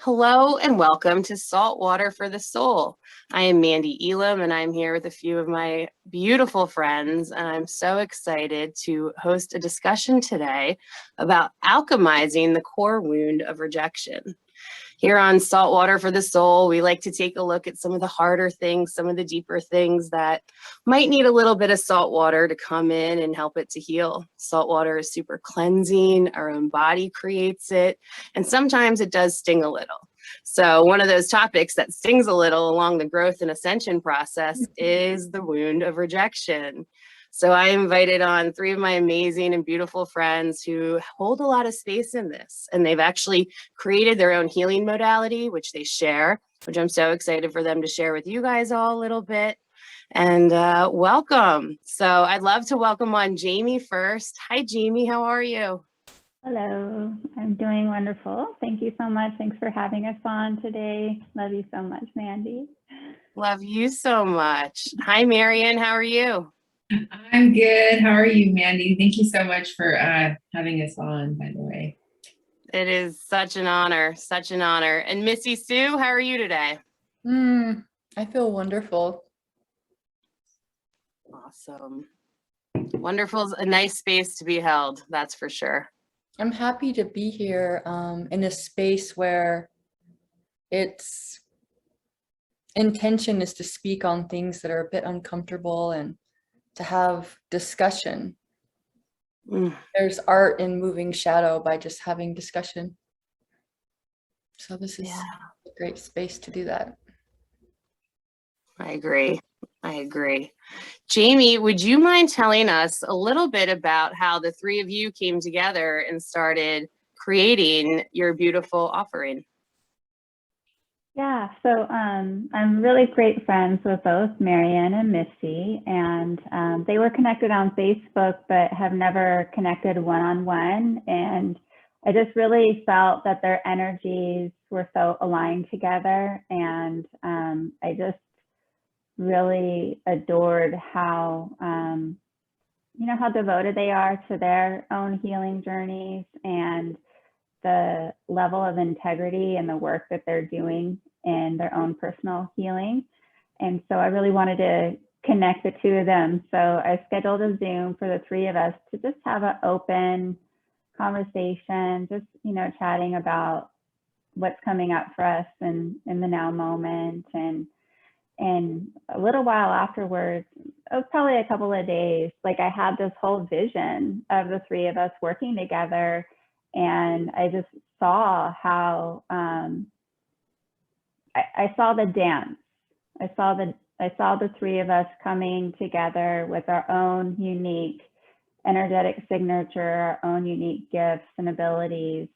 Hello and welcome to Saltwater for the Soul. I am Mandee Elam and I'm here with a few of my beautiful friends, and I'm so excited to host a discussion today about alchemizing the core wound of rejection. Here on Saltwater for the Soul, we like to take a look at some of the harder things, some of the deeper things that might need a little bit of salt water to come in and help it to heal. Salt water is super cleansing, our own body creates it, and sometimes it does sting a little. So one of those topics that stings a little along the growth and ascension process is the wound of rejection. So I invited on three of my amazing and beautiful friends who hold a lot of space in this, and they've actually created their own healing modality, which they share, which I'm so excited for them to share with you guys all a little bit. And welcome. So I'd love to welcome on Jayme first. Hi, Jayme. How are you? Hello, I'm doing wonderful. Thank you so much. Thanks for having us on today. Love you so much, Mandee. Love you so much. Hi, Marion. How are you? I'm good. How are you, Mandee? Thank you so much for having us on, by the way. It is such an honor, such an honor. And Missee Sue, how are you today? I feel wonderful. Awesome. Wonderful is a nice space to be held, that's for sure. I'm happy to be here in a space where its intention is to speak on things that are a bit uncomfortable and to have discussion. There's art in moving shadow by just having discussion. So this is a great space to do that. I agree. I agree. Jayme, would you mind telling us a little bit about how the three of you came together and started creating your beautiful offering? Yeah, so I'm really great friends with both Marion and Missee, and they were connected on Facebook, but have never connected one-on-one. And I just really felt that their energies were so aligned together, and I just really adored how, how devoted they are to their own healing journeys and the level of integrity and the work that they're doing in their own personal healing. And so I really wanted to connect the two of them. So I scheduled a Zoom for the three of us to just have an open conversation, just, chatting about what's coming up for us in the now moment. And a little while afterwards, it was probably a couple of days, like I had this whole vision of the three of us working together. And I just saw how I saw the dance. I saw the three of us coming together with our own unique energetic signature, our own unique gifts and abilities,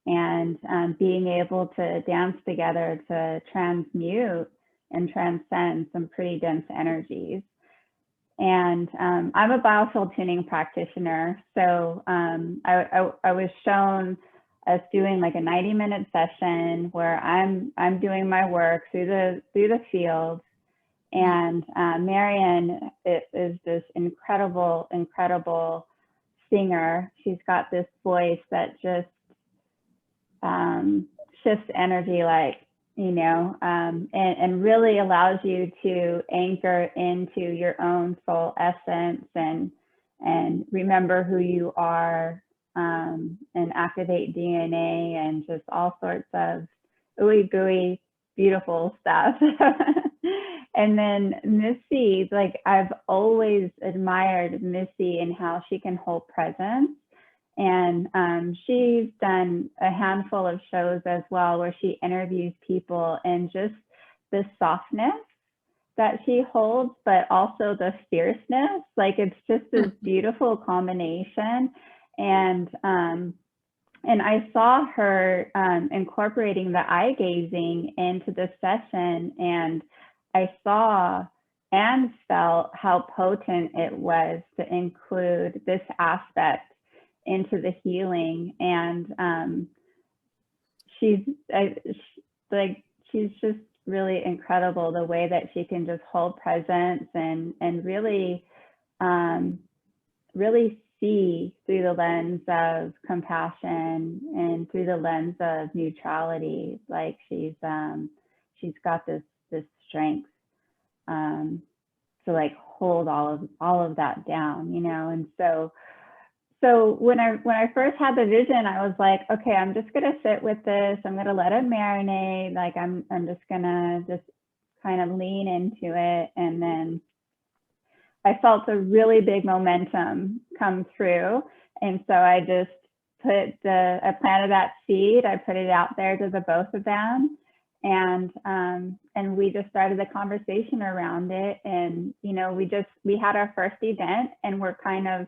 and being able to dance together to transmute and transcend some pretty dense energies. And I'm a Biofield Tuning practitioner. So I was shown us doing like a 90-minute session where I'm doing my work through the field. And Marion is this incredible singer. She's got this voice that just shifts energy, like, and really allows you to anchor into your own soul essence and remember who you are, and activate DNA and just all sorts of ooey gooey beautiful stuff. And then Missee, like I've always admired Missee and how she can hold presence. And she's done a handful of shows as well where she interviews people, and just the softness that she holds, but also the fierceness. Like it's just this beautiful combination. And I saw her incorporating the eye gazing into the session, and I saw and felt how potent it was to include this aspect into the healing. And she's just really incredible, the way that she can just hold presence and really see through the lens of compassion and through the lens of neutrality. Like she's got this strength to like hold all of that down, you know. And so when I first had the vision, I was like, okay, I'm just gonna sit with this. I'm gonna let it marinate. Like I'm just gonna kind of lean into it. And then I felt a really big momentum come through. And so I just I planted that seed. I put it out there to the both of them. And we just started the conversation around it. And, you know, we had our first event and we're kind of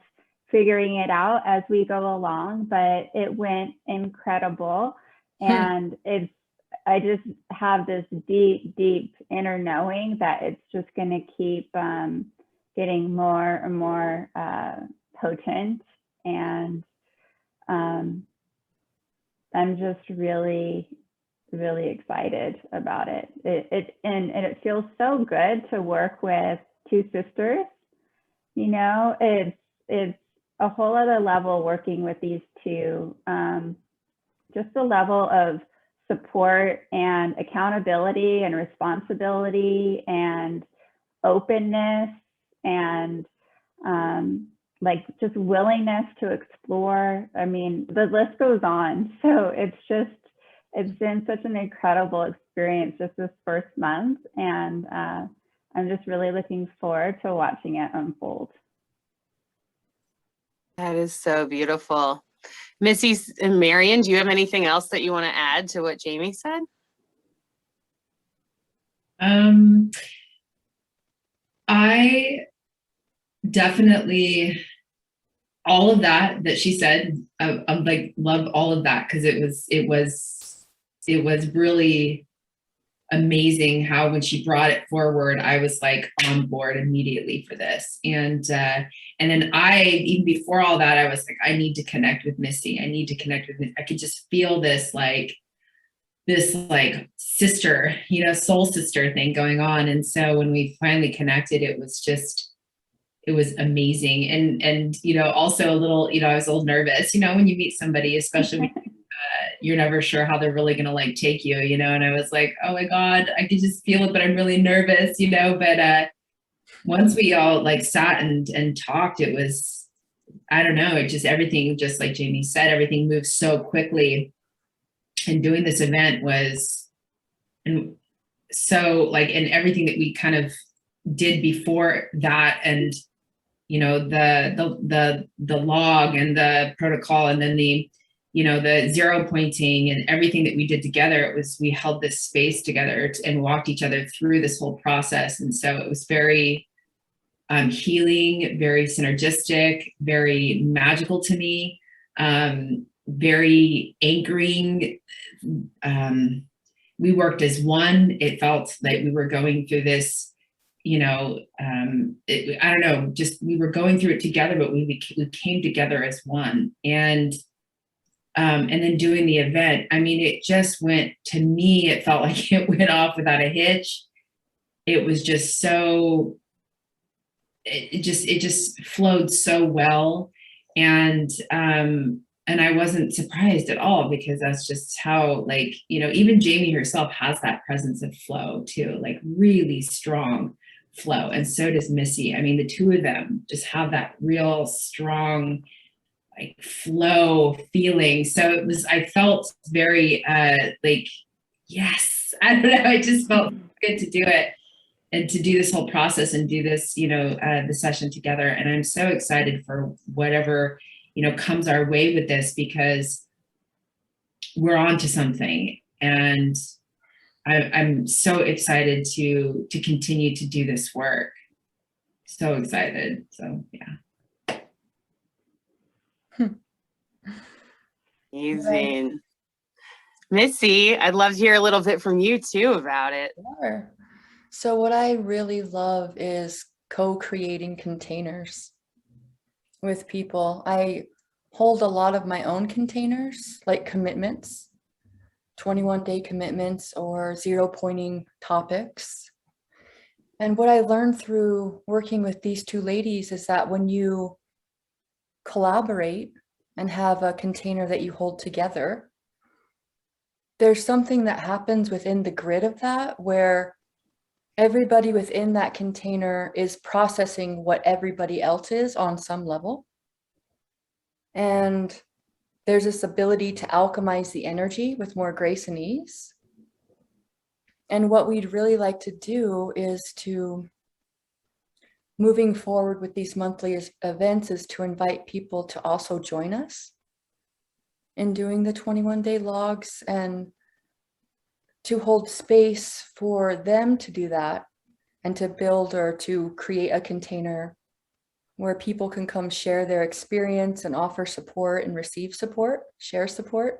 figuring it out as we go along, but it went incredible. And I just have this deep inner knowing that it's just going to keep getting more and more potent. And I'm just really excited about it. And it feels so good to work with two sisters. You know, it's a whole other level working with these two. Just the level of support and accountability and responsibility and openness and like just willingness to explore. I mean, the list goes on. So it's been such an incredible experience just this first month. And I'm just really looking forward to watching it unfold. That is so beautiful. Missee and Marion, do you have anything else that you want to add to what Jayme said? I definitely, all of that she said, I'm like, love all of that, because it was really amazing how when she brought it forward, I was like on board immediately for this. And then even before all that, I was like, I need to connect with Missee. I need to connect with Missee. I could just feel this sister, you know, soul sister thing going on. And so when we finally connected, it was amazing. And, you know, also a little, you know, I was a little nervous, you know, when you meet somebody, especially when you're never sure how they're really going to like take you, you know, and I was like, oh my God, I could just feel it, but I'm really nervous, you know, but once we all like sat and talked, it was, I don't know, it just, everything, just like Jayme said, everything moved so quickly. And doing this event was, and so like, and everything that we kind of did before that, and you know, the log and the protocol, and then the, you know, the zero pointing and everything that we did together, we held this space together and walked each other through this whole process. And so it was very healing, very synergistic, very magical to me, very anchoring. We worked as one. It felt like we were going through this, you know, I don't know, just we were going through it together, but we came together as one. And then doing the event, I mean, it just went, to me, it felt like it went off without a hitch. It was just so, it just flowed so well. And I wasn't surprised at all, because that's just how, like, you know, even Jayme herself has that presence of flow too, like really strong flow. And so does Missee. I mean, the two of them just have that real strong, like, flow feeling. So it was, I felt very like, yes, I don't know, it just felt good to do it and to do this whole process and do this, you know, the session together. And I'm so excited for whatever, you know, comes our way with this, because we're on to something. And I'm so excited to continue to do this work. So excited. So yeah. Amazing. Missee, I'd love to hear a little bit from you too about it. Sure. So what I really love is co-creating containers with people. I hold a lot of my own containers, like commitments, 21-day commitments or zero pointing topics. And what I learned through working with these two ladies is that when you collaborate and have a container that you hold together, there's something that happens within the grid of that where everybody within that container is processing what everybody else is on some level. And there's this ability to alchemize the energy with more grace and ease. And what we'd really like to do is to, moving forward with these monthly events, is to invite people to also join us in doing the 21-day logs and to hold space for them to do that and to build or to create a container where people can come share their experience and offer support and receive support, share support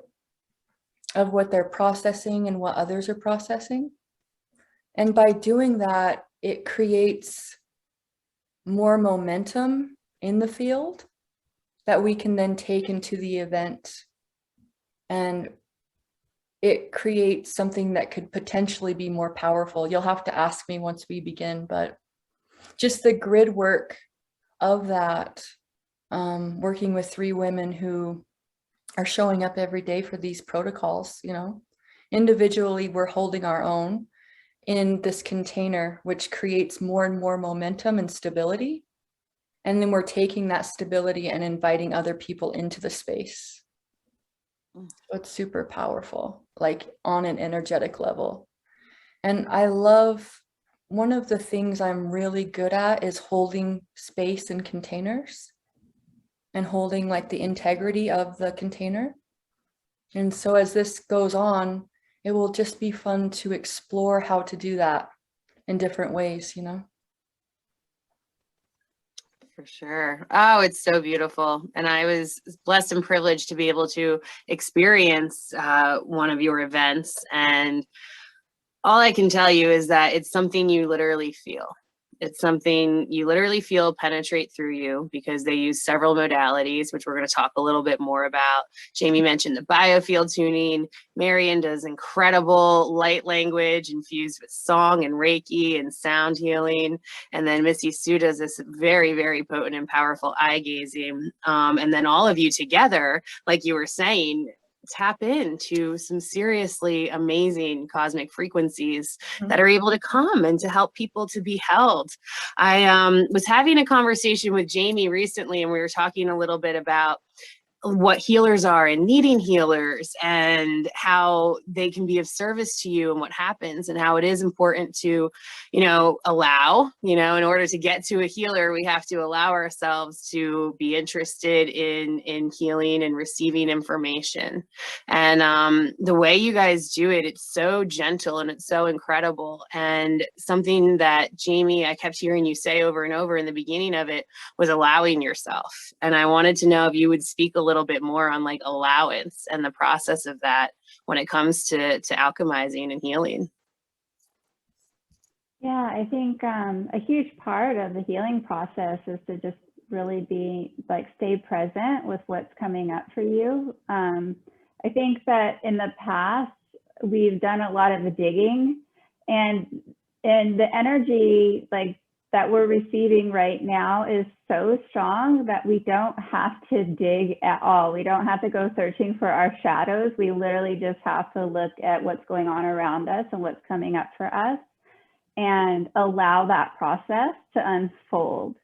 of what they're processing and what others are processing. And by doing that, it creates more momentum in the field that we can then take into the event. And it creates something that could potentially be more powerful. You'll have to ask me once we begin, but just the grid work of that, working with 3 women who are showing up every day for these protocols, you know, individually we're holding our own in this container, which creates more and more momentum and stability. And then we're taking that stability and inviting other people into the space. So it's super powerful, like on an energetic level. And I love, one of the things I'm really good at is holding space in containers and holding like the integrity of the container. And so as this goes on, it will just be fun to explore how to do that in different ways, you know? For sure. Oh, it's so beautiful. And I was blessed and privileged to be able to experience one of your events. And all I can tell you is that it's something you literally feel. It's something you literally feel penetrate through you, because they use several modalities, which we're going to talk a little bit more about. Jayme mentioned the Biofield Tuning. Marion does incredible light language infused with song and Reiki and sound healing. And then Missee Sue does this very, very potent and powerful eye gazing. And then all of you together, like you were saying, tap into some seriously amazing cosmic frequencies that are able to come and to help people to be held. I was having a conversation with Jayme recently, and we were talking a little bit about what healers are and needing healers and how they can be of service to you and what happens, and how it is important to, allow, in order to get to a healer, we have to allow ourselves to be interested in healing and receiving information. And the way you guys do it, it's so gentle and it's so incredible. And something that Jayme, I kept hearing you say over and over in the beginning of it, was allowing yourself. And I wanted to know if you would speak a little bit more on like allowance and the process of that when it comes to alchemizing and healing. Yeah, I think a huge part of the healing process is to just really be stay present with what's coming up for you. I think that in the past, we've done a lot of the digging, and the energy that we're receiving right now is so strong that we don't have to dig at all. We don't have to go searching for our shadows. We literally just have to look at what's going on around us and what's coming up for us, and allow that process to unfold.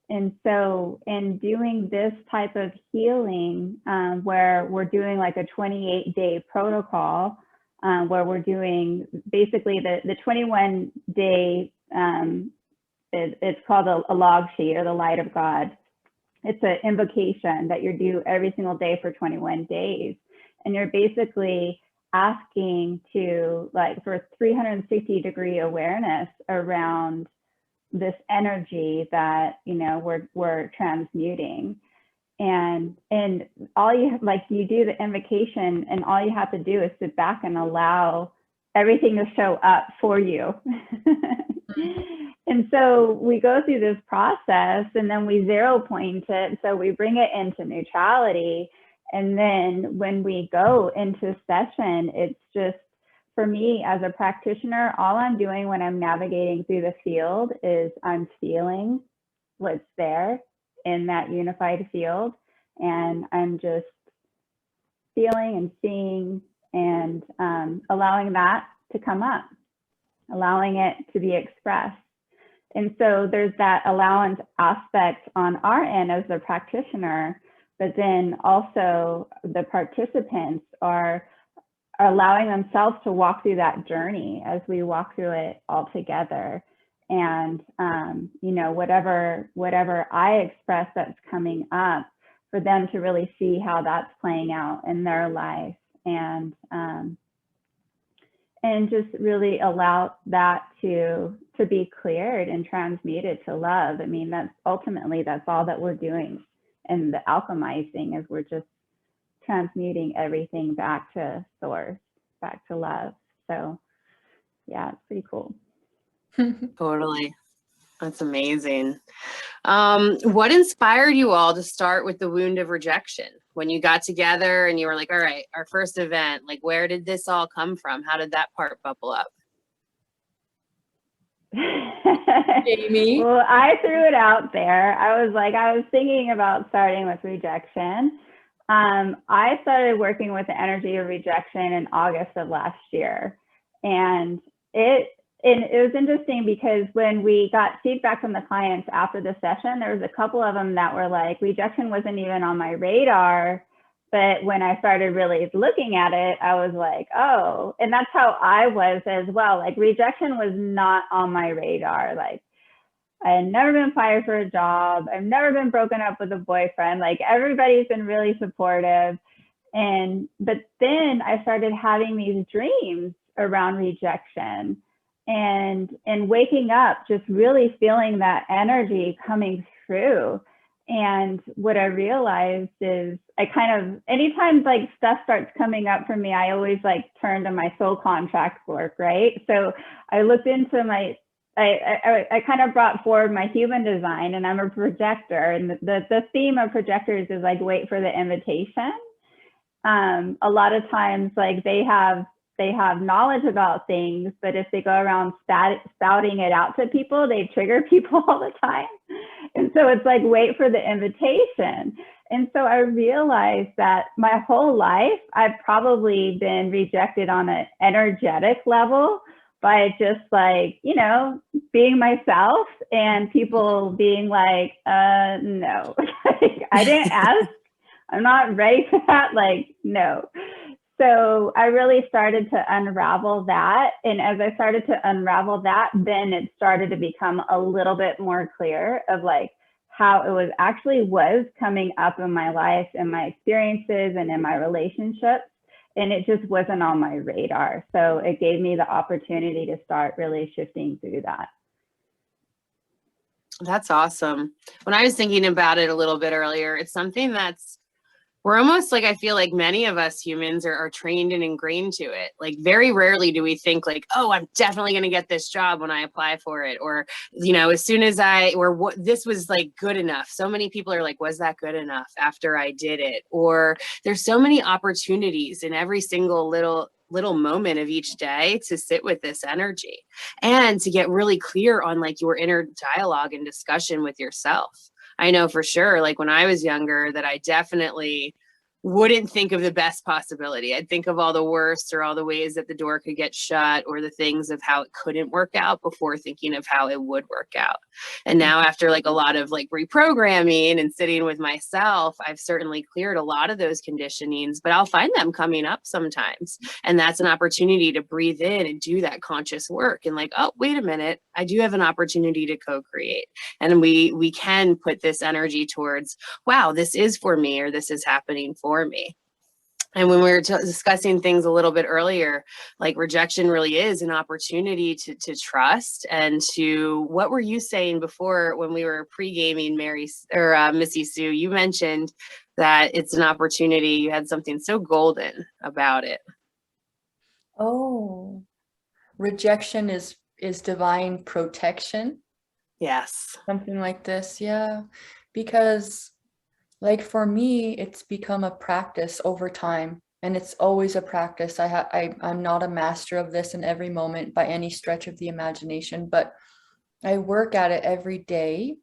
And so in doing this type of healing, where we're doing like a 28-day protocol, where we're doing basically the 21-day, it's called a log sheet, or the light of God. It's an invocation that you do every single day for 21 days. And you're basically asking to for 360-degree awareness around this energy that we're transmuting. And all you you do the invocation, and all you have to do is sit back and allow everything to show up for you. And so we go through this process, and then we 0 point it. So we bring it into neutrality. And then when we go into session, it's just, for me as a practitioner, all I'm doing when I'm navigating through the field is I'm feeling what's there in that unified field. And I'm just feeling and seeing and allowing that to come up, allowing it to be expressed. And so there's that allowance aspect on our end as the practitioner, but then also the participants are allowing themselves to walk through that journey as we walk through it all together. And, you know, whatever I express that's coming up, for them to really see how that's playing out in their life, and just really allow that to be cleared and transmuted to love. I mean, that's ultimately, that's all that we're doing in the alchemizing, is we're just transmuting everything back to source, back to love. So yeah, it's pretty cool. Totally. That's amazing. What inspired you all to start with the Wound of Rejection? When you got together and you were like, all right, our first event, like, where did this all come from? How did that part bubble up? Jayme? Well, I threw it out there. I was thinking about starting with rejection. I started working with the energy of rejection in August of last year. And it was interesting because when we got feedback from the clients after the session, there was a couple of them that were like, rejection wasn't even on my radar. But when I started really looking at it, I was like, oh, and that's how I was as well. Like, rejection was not on my radar. Like, I had never been fired for a job. I've never been broken up with a boyfriend. Like, everybody's been really supportive. But then I started having these dreams around rejection, and waking up, just really feeling that energy coming through. And what I realized is, I kind of, anytime like stuff starts coming up for me, I always like turn to my soul contract work, right? So I looked into I kind of brought forward my human design, and I'm a projector. And the theme of projectors is like, wait for the invitation. A lot of times, like, they have knowledge about things, but if they go around spouting it out to people, they trigger people all the time. And so it's like, wait for the invitation. And so I realized that my whole life, I've probably been rejected on an energetic level by just like, you know, being myself, and people being like, no, like, I didn't ask, I'm not ready for that, like, no. So I really started to unravel that. And as I started to unravel that, then it started to become a little bit more clear of like how it was coming up in my life and my experiences and in my relationships. And it just wasn't on my radar. So it gave me the opportunity to start really shifting through that. That's awesome. When I was thinking about it a little bit earlier, it's something we're almost like, I feel like many of us humans are trained and ingrained to it. Like, very rarely do we think like, oh, I'm definitely going to get this job when I apply for it. Or, you know, as soon as this was like good enough. So many people are like, was that good enough after I did it? Or there's so many opportunities in every single little moment of each day to sit with this energy and to get really clear on like your inner dialogue and discussion with yourself. I know for sure, like when I was younger, that I definitely wouldn't think of the best possibility. I'd think of all the worst, or all the ways that the door could get shut, or the things of how it couldn't work out before thinking of how it would work out. And now, after like a lot of like reprogramming and sitting with myself, I've certainly cleared a lot of those conditionings, but I'll find them coming up sometimes. And that's an opportunity to breathe in and do that conscious work. And like, oh, wait a minute, I do have an opportunity to co-create. And we can put this energy towards, wow, this is for me, or this is happening for me. And when we were discussing things a little bit earlier, like, rejection really is an opportunity to trust. And to, what were you saying before when we were pre-gaming, Missee Sue? You mentioned that it's an opportunity. You had something so golden about it. Oh, rejection is divine protection. Yes. Something like this. Yeah. Because like for me, it's become a practice over time, and it's always a practice. I'm not a master of this in every moment by any stretch of the imagination, but I work at it every day.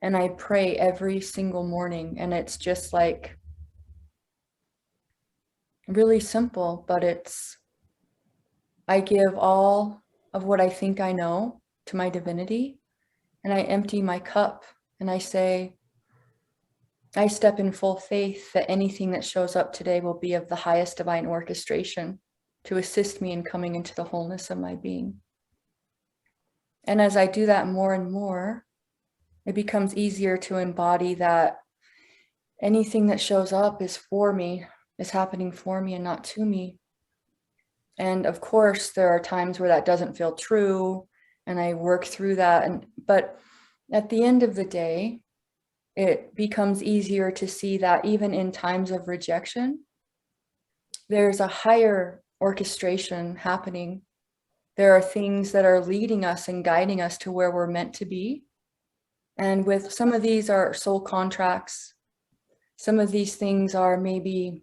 And I pray every single morning, and it's just like really simple, but I give all of what I think I know to my divinity, and I empty my cup, and I say, I step in full faith that anything that shows up today will be of the highest divine orchestration to assist me in coming into the wholeness of my being. And as I do that more and more, it becomes easier to embody that anything that shows up is for me, is happening for me and not to me. And of course, there are times where that doesn't feel true, and I work through that. But at the end of the day, it becomes easier to see that even in times of rejection, there's a higher orchestration happening. There are things that are leading us and guiding us to where we're meant to be. And with some of these are soul contracts. Some of these things are maybe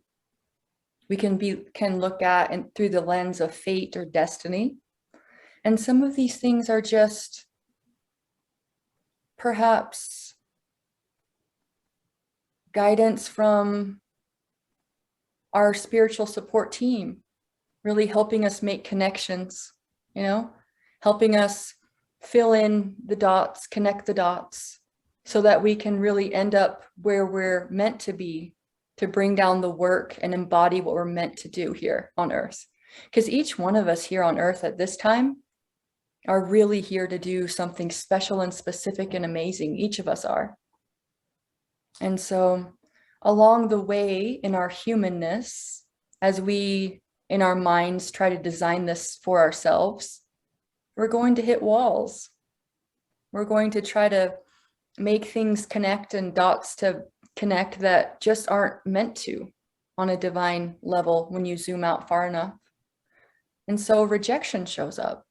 we can look at and through the lens of fate or destiny. And some of these things are just perhaps guidance from our spiritual support team, really helping us make connections, helping us fill in the dots, connect the dots, so that we can really end up where we're meant to be, to bring down the work and embody what we're meant to do here on earth. Because each one of us here on earth at this time are really here to do something special and specific and amazing. Each of us are. And so along the way in our humanness, as we in our minds try to design this for ourselves, we're going to hit walls. We're going to try to make things connect and dots to connect that just aren't meant to on a divine level when you zoom out far enough. And so rejection shows up.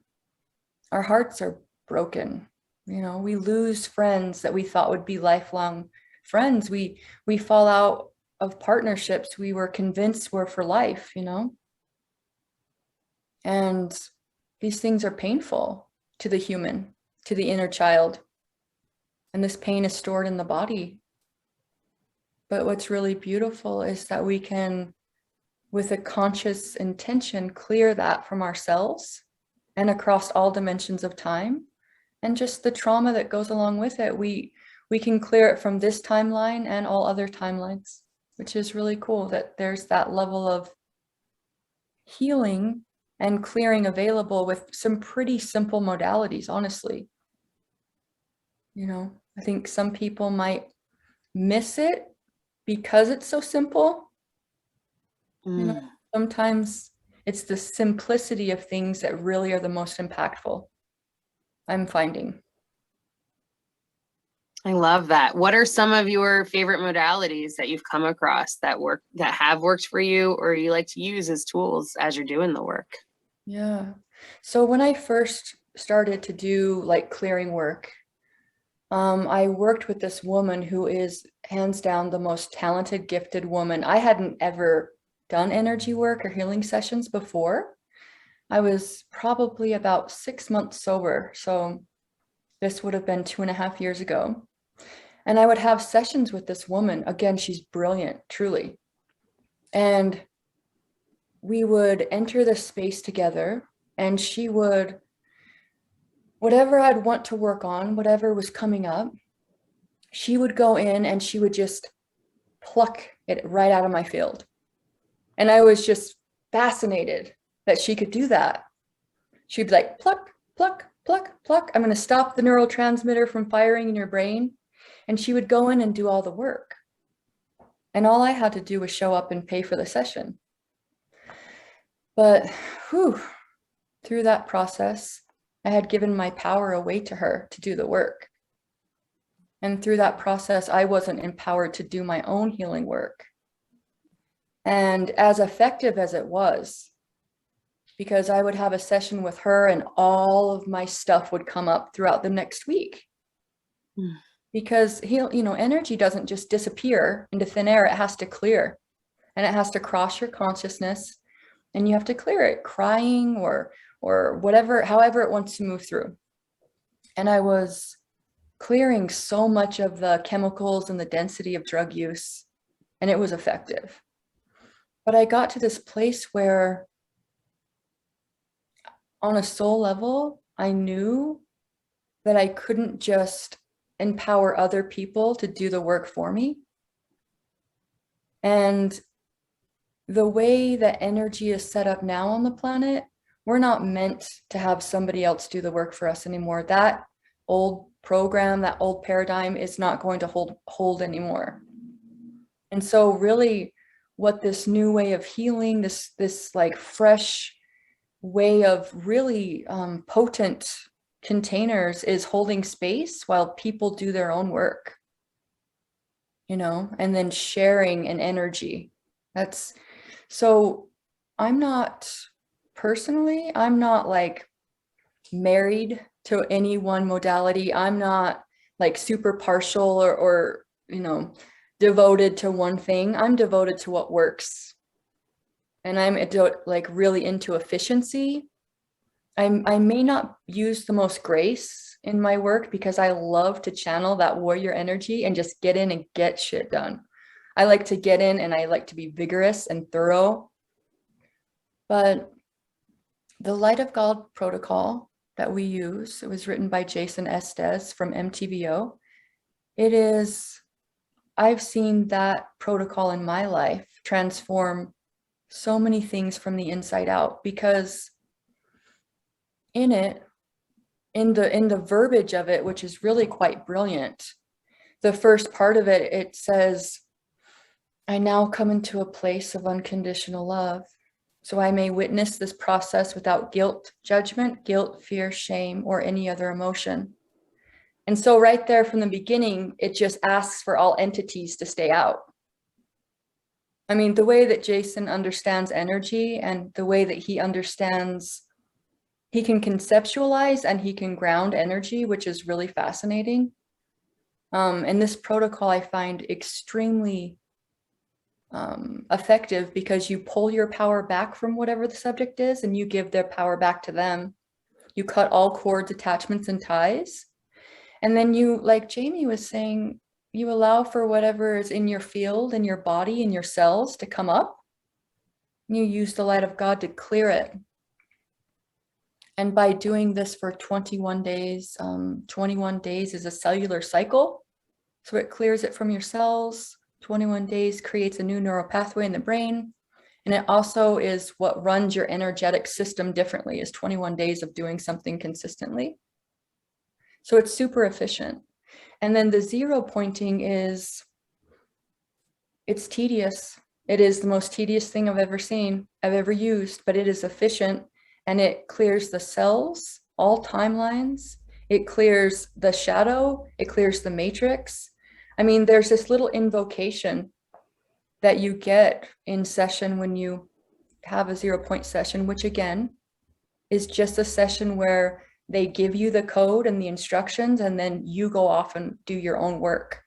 Our hearts are broken. We lose friends that we thought would be lifelong friends. We fall out of partnerships we were convinced were for life, And these things are painful to the human, to the inner child. And this pain is stored in the body. But what's really beautiful is that we can, with a conscious intention, clear that from ourselves and across all dimensions of time. And just the trauma that goes along with it, we can clear it from this timeline and all other timelines, which is really cool that there's that level of healing and clearing available with some pretty simple modalities, honestly. I think some people might miss it because it's so simple. Sometimes it's the simplicity of things that really are the most impactful, I'm finding. I love that. What are some of your favorite modalities that you've come across that have worked for you, or you like to use as tools as you're doing the work? Yeah. So when I first started to do like clearing work, I worked with this woman who is hands down the most talented, gifted woman. I hadn't ever done energy work or healing sessions before. I was probably about 6 months sober. So this would have been 2.5 years ago. And I would have sessions with this woman. Again, she's brilliant, truly. And we would enter the space together, and she would, whatever I'd want to work on, whatever was coming up, she would go in and she would just pluck it right out of my field. And I was just fascinated that she could do that. She'd be like, pluck, pluck, pluck, pluck. I'm going to stop the neurotransmitter from firing in your brain. And she would go in and do all the work. And all I had to do was show up and pay for the session. But through that process, I had given my power away to her to do the work. And through that process, I wasn't empowered to do my own healing work. And as effective as it was, because I would have a session with her and all of my stuff would come up throughout the next week. Because energy doesn't just disappear into thin air. It has to clear, and it has to cross your consciousness, and you have to clear it, crying or whatever, however it wants to move through. And I was clearing so much of the chemicals and the density of drug use, and it was effective. But I got to this place where on a soul level, I knew that I couldn't just empower other people to do the work for me. And the way that energy is set up now on the planet, we're not meant to have somebody else do the work for us anymore. That old program, that old paradigm is not going to hold anymore. And so really what this new way of healing, this like fresh way of really potent containers is holding space while people do their own work, you know, and then sharing an energy. So I'm not like married to any one modality. I'm not like super partial or you know, devoted to one thing. I'm devoted to what works. And I'm like really into efficiency. I may not use the most grace in my work because I love to channel that warrior energy and just get in and get shit done. I like to get in and I like to be vigorous and thorough. But the Light of God protocol that we use, it was written by Jason Estes from MTBO. I've seen that protocol in my life transform so many things from the inside out, because in the verbiage of it, which is really quite brilliant, the first part of it, it says, I now come into a place of unconditional love, so I may witness this process without guilt, judgment, fear, shame, or any other emotion. And so right there from the beginning, it just asks for all entities to stay out. I mean, the way that Jason understands energy and the way that he understands, he can conceptualize and he can ground energy, which is really fascinating. And this protocol I find extremely effective, because you pull your power back from whatever the subject is and you give their power back to them. You cut all cords, attachments, and ties. And then you, like Jayme was saying, you allow for whatever is in your field, in your body, in your cells to come up. You use the light of God to clear it. And by doing this for 21 days, 21 days is a cellular cycle. So it clears it from your cells. 21 days creates a new neural pathway in the brain. And it also is what runs your energetic system differently, is 21 days of doing something consistently. So it's super efficient. And then the zero pointing it's tedious. It is the most tedious thing I've ever seen, I've ever used, but it is efficient, and it clears the cells, all timelines. It clears the shadow, it clears the matrix. I mean, there's this little invocation that you get in session when you have a 0 point session, which again is just a session where they give you the code and the instructions, and then you go off and do your own work.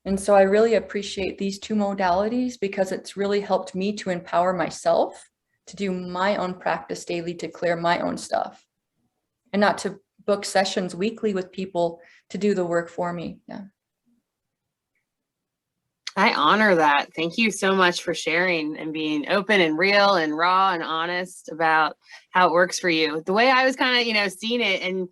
And so I really appreciate these two modalities, because it's really helped me to empower myself to do my own practice daily, to clear my own stuff, and not to book sessions weekly with people to do the work for me. Yeah. I honor that. Thank you so much for sharing and being open and real and raw and honest about how it works for you. The way I was kind of, seeing it, and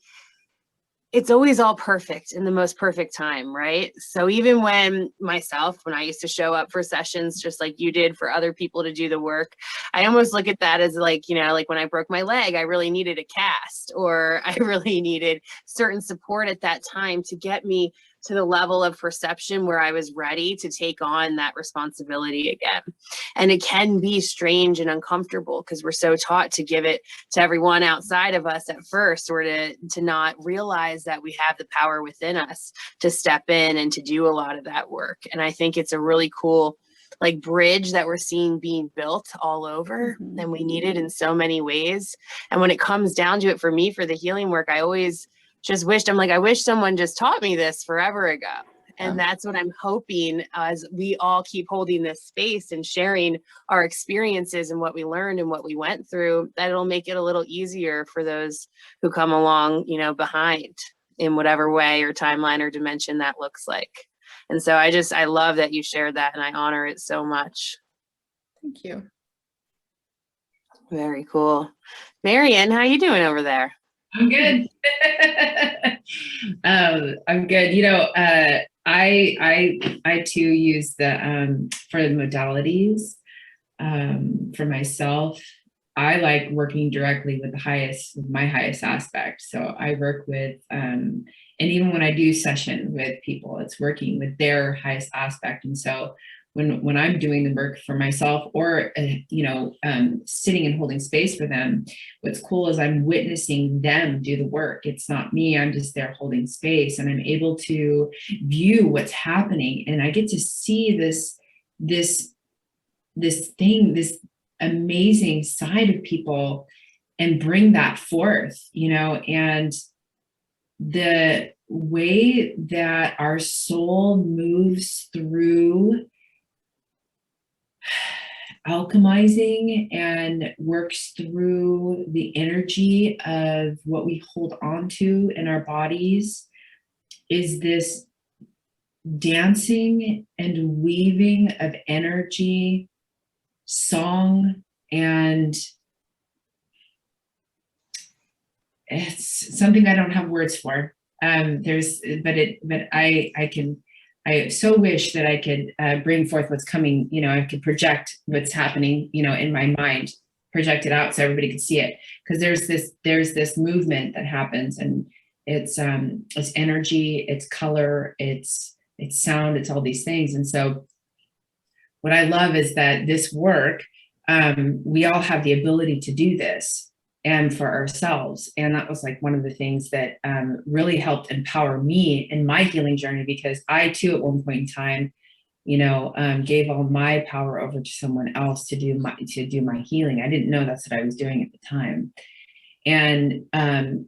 it's always all perfect in the most perfect time, right? So even when I used to show up for sessions, just like you did, for other people to do the work, I almost look at that as like, like when I broke my leg, I really needed a cast, or I really needed certain support at that time to get me to the level of perception where I was ready to take on that responsibility again. And it can be strange and uncomfortable, because we're so taught to give it to everyone outside of us at first, or to not realize that we have the power within us to step in and to do a lot of that work. And I think it's a really cool bridge that we're seeing being built all over, and we need it in so many ways. And when it comes down to it, for me, for the healing work, I always just wished, I wish someone just taught me this forever ago. And that's what I'm hoping, as we all keep holding this space and sharing our experiences and what we learned and what we went through, that it'll make it a little easier for those who come along, behind. in whatever way or timeline or dimension that looks like. And so I love that you shared that, and I honor it so much. Thank you. Very cool. Marion, how you doing over there? I'm good. I'm good. You know, I too use the for the modalities for myself. I like working directly with my highest aspect. So I work with, and even when I do session with people, it's working with their highest aspect. And so when I'm doing the work for myself, or sitting and holding space for them, what's cool is I'm witnessing them do the work. It's not me. I'm just there holding space, and I'm able to view what's happening, and I get to see this amazing side of people and bring that forth, and the way that our soul moves through alchemizing and works through the energy of what we hold on to in our bodies is this dancing and weaving of energy, song, and it's something I don't have words for. I so wish that I could bring forth what's coming, I could project what's happening, in my mind, project it out so everybody could see it. Because there's this movement that happens, and it's energy, it's color, it's sound, it's all these things. And so what I love is that this work, we all have the ability to do this, and for ourselves. And that was like one of the things that really helped empower me in my healing journey, because I too, at one point in time, gave all my power over to someone else to do my healing. I didn't know that's what I was doing at the time. And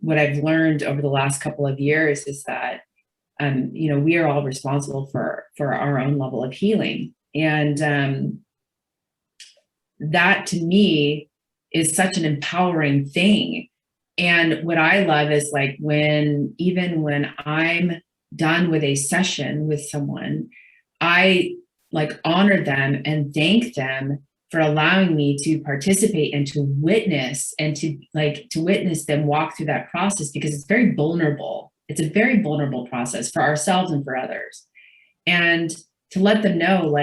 what I've learned over the last couple of years is that, we are all responsible for our own level of healing. And that to me is such an empowering thing. And what I love is like even when I'm done with a session with someone, I like honor them and thank them for allowing me to participate and to witness, and to witness them walk through that process, because it's very vulnerable. It's a very vulnerable process for ourselves and for others. And to let them know,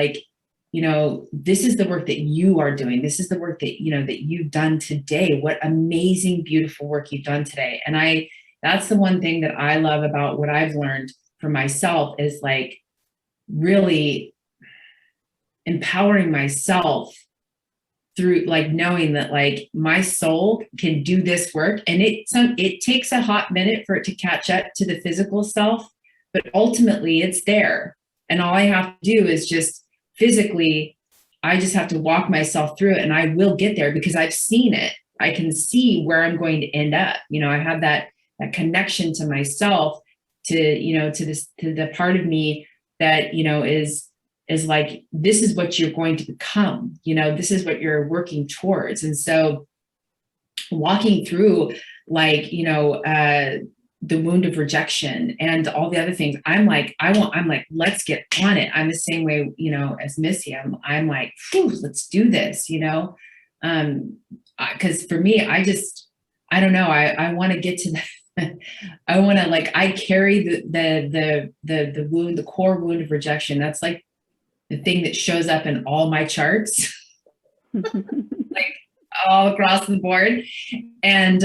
this is the work that you are doing. This is the work that, that you've done today. What amazing, beautiful work you've done today. And that's the one thing that I love about what I've learned for myself, is like really empowering myself through like knowing that like my soul can do this work. And it takes a hot minute for it to catch up to the physical self, but ultimately it's there. And all I have to do is just physically, I just have to walk myself through it, and I will get there because I've seen it. I can see where I'm going to end up. I have that connection to myself, to the part of me that, is like, this is what you're going to become, this is what you're working towards. And so walking through the wound of rejection and all the other things, I'm like, let's get on it. I'm the same way, as Missee. I'm like, let's do this, because for me, I don't know. I want to get to that. I want to I carry the wound, the core wound of rejection. That's like the thing that shows up in all my charts, all across the board. And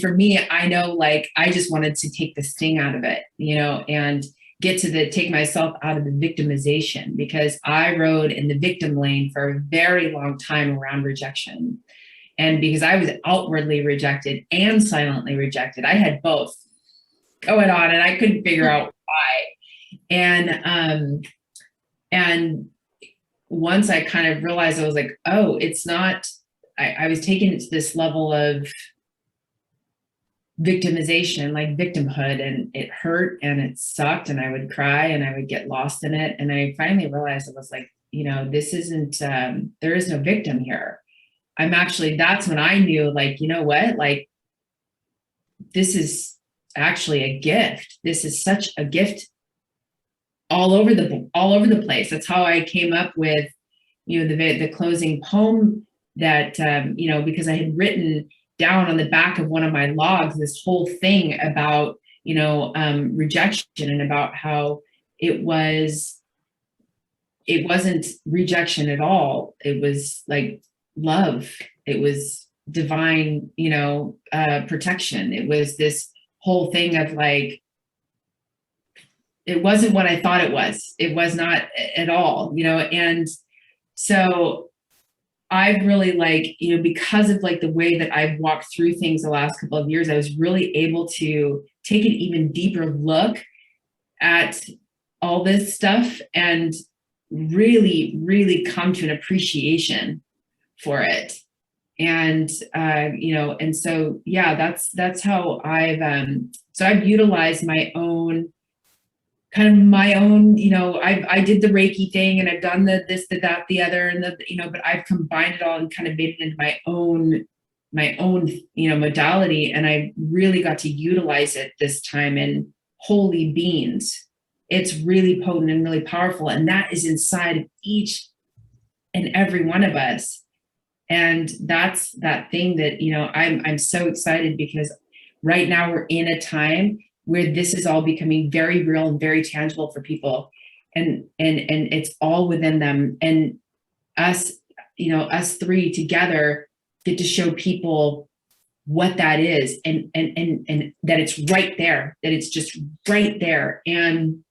for me, I know, I just wanted to take the sting out of it, and get to take myself out of the victimization, because I rode in the victim lane for a very long time around rejection. And because I was outwardly rejected and silently rejected, I had both going on, and I couldn't figure out why. And once I kind of realized, I was like, oh, it's not, I was taken to this level of victimization, like victimhood, and it hurt and it sucked, and I would cry and I would get lost in it. And I finally realized, it was like, this isn't, there is no victim here. That's when I knew, you know what, this is actually a gift. This is such a gift all over the place. That's how I came up with, the closing poem that, because I had written down on the back of one of my logs this whole thing about, rejection, and about how it wasn't rejection at all. It was like love. It was divine, protection. It was this whole thing of like, it wasn't what I thought it was. It was not at all, and so I've really because of the way that I've walked through things the last couple of years, I was really able to take an even deeper look at all this stuff and really, really come to an appreciation for it. And, and so, yeah, that's how I've utilized my own, I did the Reiki thing, and I've done this, that, the other, and but I've combined it all and kind of made it into my own, modality. And I really got to utilize it this time in holy beans. It's really potent and really powerful. And that is inside of each and every one of us. And that's that thing that, I'm so excited, because right now we're in a time where this is all becoming very real and very tangible for people, and it's all within them. And us, us three together get to show people what that is, and that it's right there, that it's just right there. And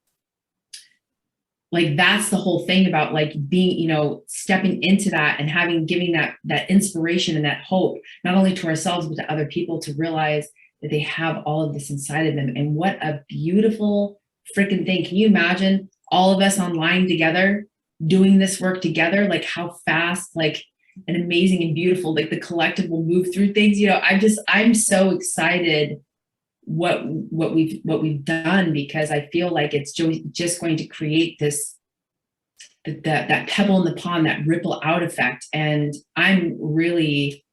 that's the whole thing about being, stepping into that and giving that inspiration and that hope, not only to ourselves, but to other people, to realize that they have all of this inside of them. And what a beautiful freaking thing. Can you imagine all of us online together, doing this work together? How fast, and amazing and beautiful, the collective will move through things. I'm so excited what we've done, because I feel like it's just going to create that pebble in the pond, that ripple out effect. And I'm really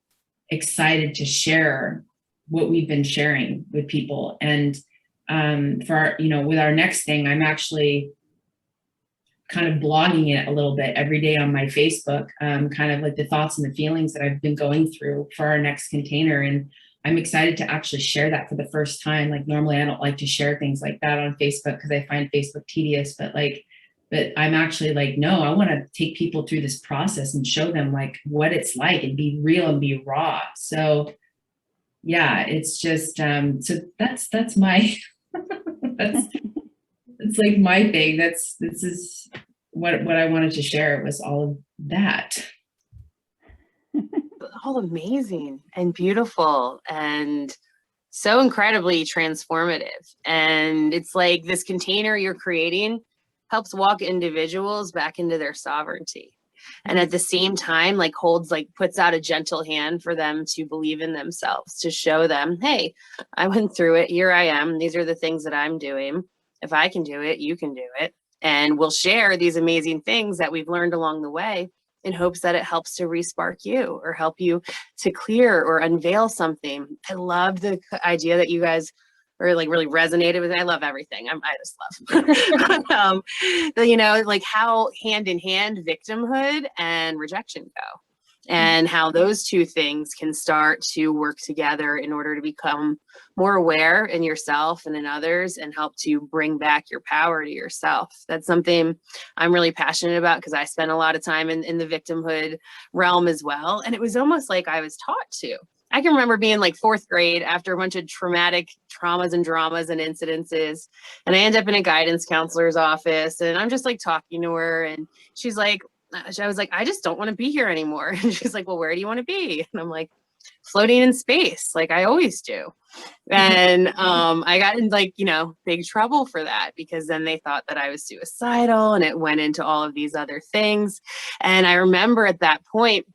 excited to share what we've been sharing with people. And for our, with our next thing, I'm actually kind of blogging it a little bit every day on my Facebook, kind of the thoughts and the feelings that I've been going through for our next container. And I'm excited to actually share that for the first time. Normally I don't like to share things like that on Facebook, because I find Facebook tedious, but I'm actually no, I want to take people through this process and show them what it's like, and be real and be raw. So yeah, it's just, so that's my, it's my thing. This is what I wanted to share, was all of that. All amazing and beautiful and so incredibly transformative. And it's this container you're creating helps walk individuals back into their sovereignty. And at the same time, puts out a gentle hand for them to believe in themselves, to show them, hey, I went through it. Here I am. These are the things that I'm doing. If I can do it, you can do it. And we'll share these amazing things that we've learned along the way, in hopes that it helps to respark you, or help you to clear or unveil something. I love the idea that you guys are really resonated with. I love everything. I just love, how hand in hand victimhood and rejection go, and how those two things can start to work together in order to become more aware in yourself and in others, and help to bring back your power to yourself. That's something I'm really passionate about, because I spent a lot of time in the victimhood realm as well. And it was almost like I was taught to. I can remember being fourth grade, after a bunch of traumatic traumas and dramas and incidences, and I end up in a guidance counselor's office, and I'm just talking to her, and she's I was I just don't want to be here anymore. And she's well, where do you want to be? And I'm floating in space, I always do. And I got in big trouble for that, because then they thought that I was suicidal, and it went into all of these other things. And I remember at that point,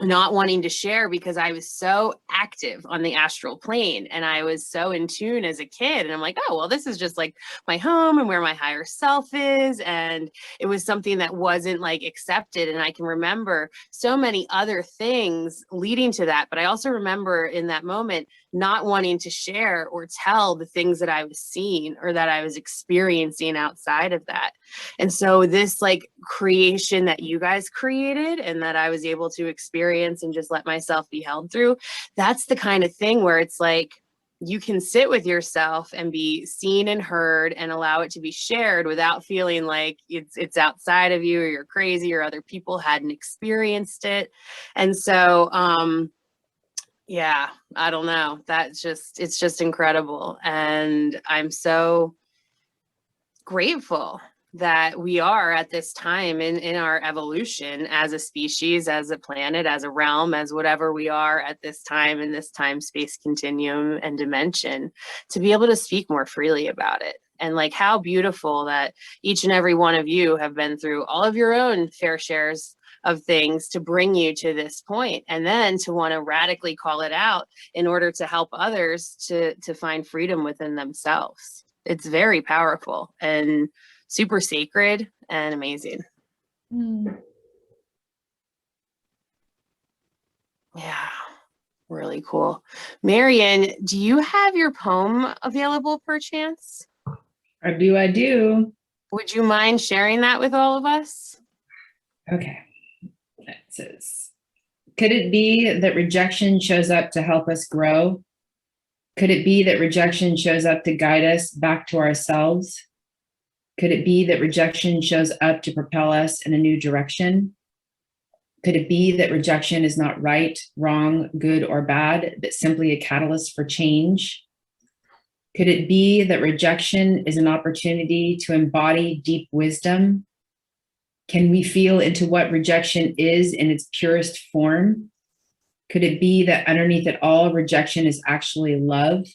not wanting to share because I was so active on the astral plane and I was so in tune as a kid. And I'm like, oh, well, this is just like my home and where my higher self is. And it was something that wasn't like accepted. And I can remember so many other things leading to that. But I also remember in that moment not wanting to share or tell the things that I was seeing or that I was experiencing outside of that. And so this like creation that you guys created and that I was able to experience and just let myself be held through, that's the kind of thing where it's like you can sit with yourself and be seen and heard and allow it to be shared without feeling like it's outside of you or you're crazy or other people hadn't experienced it. And so yeah, I don't know. It's just incredible. And I'm so grateful that we are at this time in our evolution as a species, as a planet, as a realm, as whatever we are at this time in this time space continuum and dimension, to be able to speak more freely about it. And like how beautiful that each and every one of you have been through all of your own fair shares of things to bring you to this point, and then to want to radically call it out in order to help others to find freedom within themselves. It's very powerful and super sacred and amazing. Yeah, really cool. Marion, do you have your poem available perchance? I do. Would you mind sharing that with all of us? Okay. It says, could it be that rejection shows up to help us grow? Could it be that rejection shows up to guide us back to ourselves? Could it be that rejection shows up to propel us in a new direction? Could it be that rejection is not right, wrong, good, or bad, but simply a catalyst for change? Could it be that rejection is an opportunity to embody deep wisdom? Can we feel into what rejection is in its purest form? Could it be that underneath it all, rejection is actually love?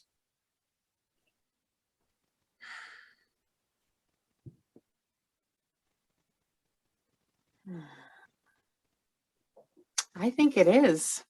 I think it is.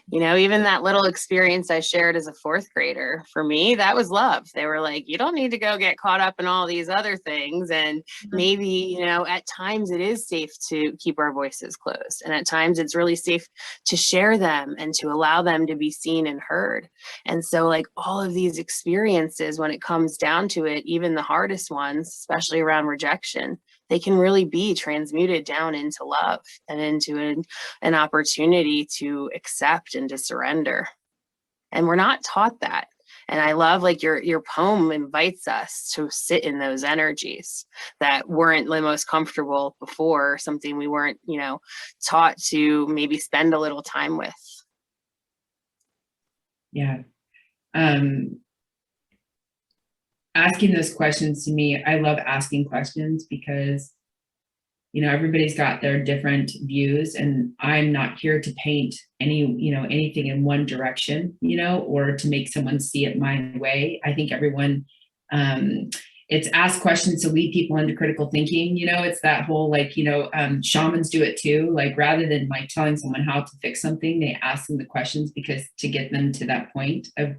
You know, even that little experience I shared as a fourth grader, for me, that was love. They were like, you don't need to go get caught up in all these other things. And maybe, you know, at times it is safe to keep our voices closed. And at times it's really safe to share them and to allow them to be seen and heard. And so like all of these experiences, when it comes down to it, even the hardest ones, especially around rejection, they can really be transmuted down into love and into an opportunity to accept and to surrender. And we're not taught that. And I love like your poem invites us to sit in those energies that weren't the most comfortable before, something we weren't, you know, taught to maybe spend a little time with. Yeah. Asking those questions, to me, I love asking questions because, you know, everybody's got their different views, and I'm not here to paint anything in one direction, you know, or to make someone see it my way. I think everyone, it's ask questions to lead people into critical thinking. You know, it's that whole like, you know, shamans do it too. Like rather than like telling someone how to fix something, they ask them the questions because to get them to that point of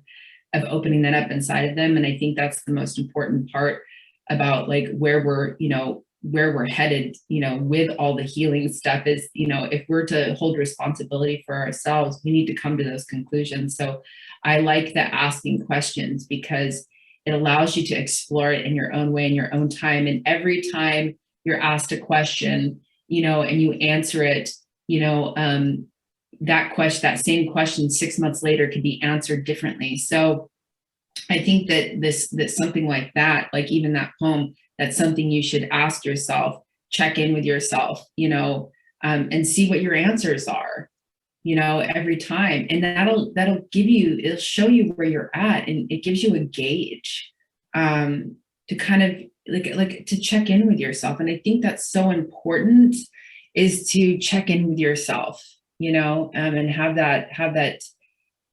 opening that up inside of them. And I think that's the most important part about like where we're headed, you know, with all the healing stuff is, you know, if we're to hold responsibility for ourselves, we need to come to those conclusions. So I like that asking questions because it allows you to explore it in your own way, in your own time. And every time you're asked a question, you know, and you answer it, you know, that same question 6 months later could be answered differently. So I think that something like that, like even that poem, that's something you should ask yourself, check in with yourself, you know, and see what your answers are, you know, every time. And it'll show you where you're at, and it gives you a gauge to kind of like to check in with yourself. And I think that's so important, is to check in with yourself, you know, and have that,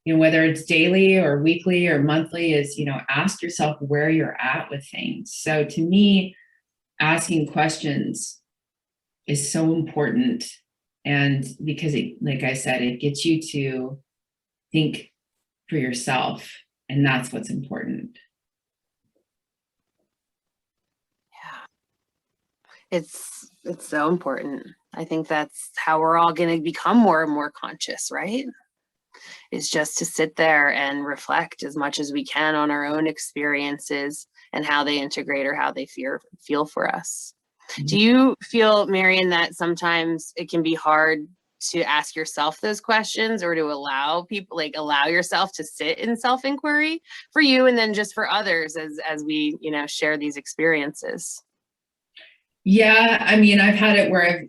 you know, whether it's daily or weekly or monthly, is, you know, ask yourself where you're at with things. So to me, asking questions is so important. And because like I said, it gets you to think for yourself, and that's what's important. It's so important. I think that's how we're all going to become more and more conscious, right? Is just to sit there and reflect as much as we can on our own experiences and how they integrate or how they feel for us. Do you feel, Marion, that sometimes it can be hard to ask yourself those questions, or to allow people, like allow yourself to sit in self-inquiry for you and then just for others as we, share these experiences? Yeah, I mean, I've had it where I've,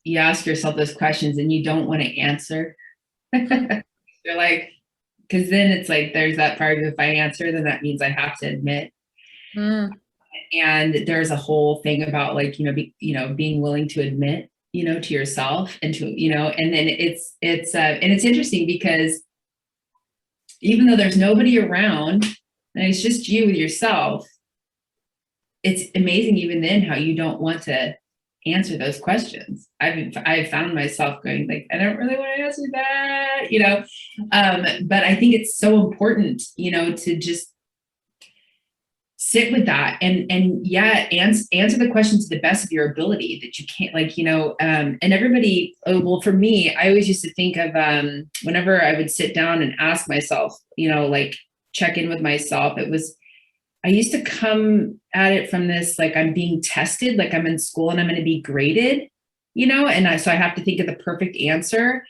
you ask yourself those questions and you don't want to answer. You're like, because then it's like, there's that part of, if I answer, then that means I have to admit. And there's a whole thing about like, being willing to admit, to yourself and to, and then it's interesting because even though there's nobody around and it's just you with yourself, it's amazing even then how you don't want to answer those questions. I've found myself going like, I don't really want to answer that, but I think it's so important, to just sit with that and answer the question to the best of your ability, that you can't and everybody, well, for me, I always used to think of, whenever I would sit down and ask myself, check in with myself, I used to come at it from this, like I'm being tested, like I'm in school and I'm going to be graded, so I have to think of the perfect answer.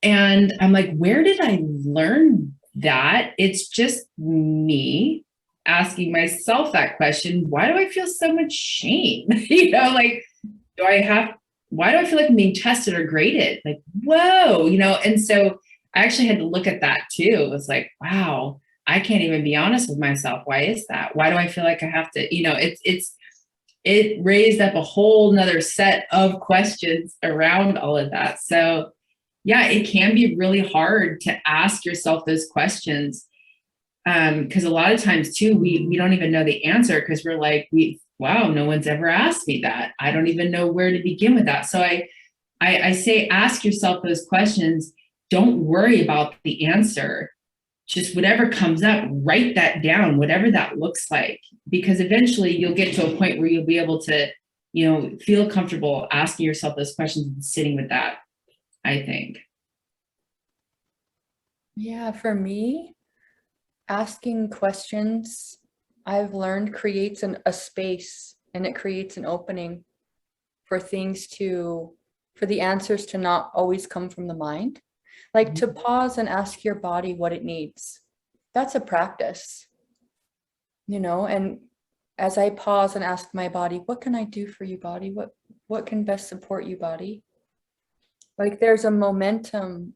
And I'm like, where did I learn that? It's just me asking myself that question. Why do I feel so much shame? Why do I feel like I'm being tested or graded? Like, whoa, and so I actually had to look at that too. It was like, wow, I can't even be honest with myself. Why is that? Why do I feel like I have to, it raised up a whole nother set of questions around all of that. So yeah, it can be really hard to ask yourself those questions. Because a lot of times too, we don't even know the answer because we're like, wow, no one's ever asked me that. I don't even know where to begin with that. So I say, ask yourself those questions. Don't worry about the answer. Just whatever comes up, write that down, whatever that looks like, because eventually you'll get to a point where you'll be able to, feel comfortable asking yourself those questions and sitting with that, I think. Yeah, for me, asking questions, I've learned, creates a space, and it creates an opening for for the answers to not always come from the mind. Like to pause and ask your body what it needs. That's a practice, and as I pause and ask my body, what can I do for you, body? What can best support you, body? Like there's a momentum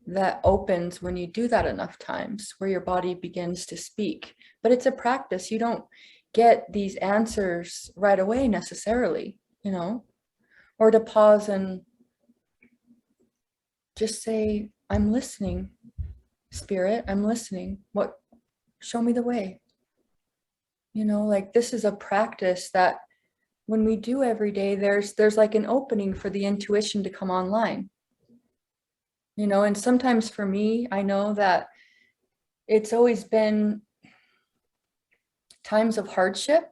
that opens when you do that enough times, where your body begins to speak. But it's a practice. You don't get these answers right away necessarily, or to pause and just say, I'm listening, spirit, I'm listening. Show me the way. Like this is a practice that when we do every day, there's like an opening for the intuition to come online. And sometimes for me, I know that it's always been times of hardship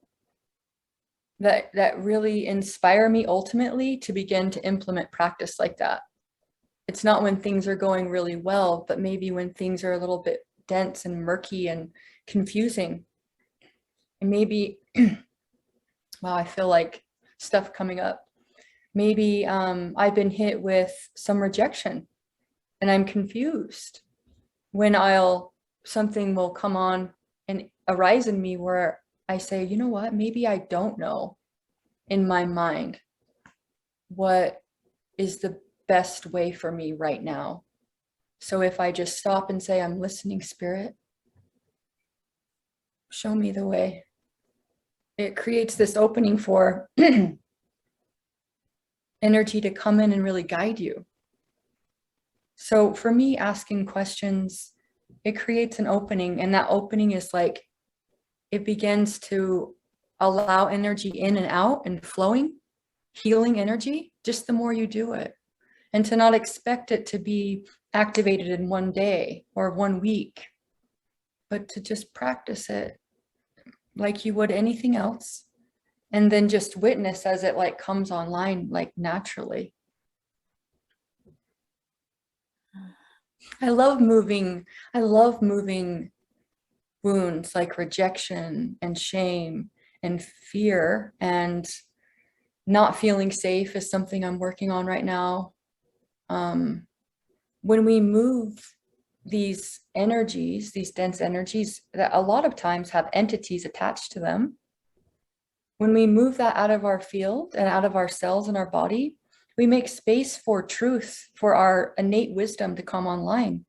that really inspire me ultimately to begin to implement practice like that. It's not when things are going really well, but maybe when things are a little bit dense and murky and confusing. And maybe, wow, I feel like stuff coming up. Maybe I've been hit with some rejection and I'm confused when something will come on and arise in me where I say, you know what, maybe I don't know in my mind what is the best way for me right now. So if I just stop and say, I'm listening, spirit, show me the way. It creates this opening for energy to come in and really guide you. So for me, asking questions, it creates an opening, and that opening is like, it begins to allow energy in and out and flowing, healing energy just the more you do it, and to not expect it to be activated in one day or 1 week, but to just practice it like you would anything else, and then just witness as it like comes online, like naturally. I love moving wounds like rejection and shame and fear, and not feeling safe is something I'm working on right now. When we move these energies, these dense energies that a lot of times have entities attached to them, when we move that out of our field and out of our cells and our body, we make space for truth, for our innate wisdom to come online,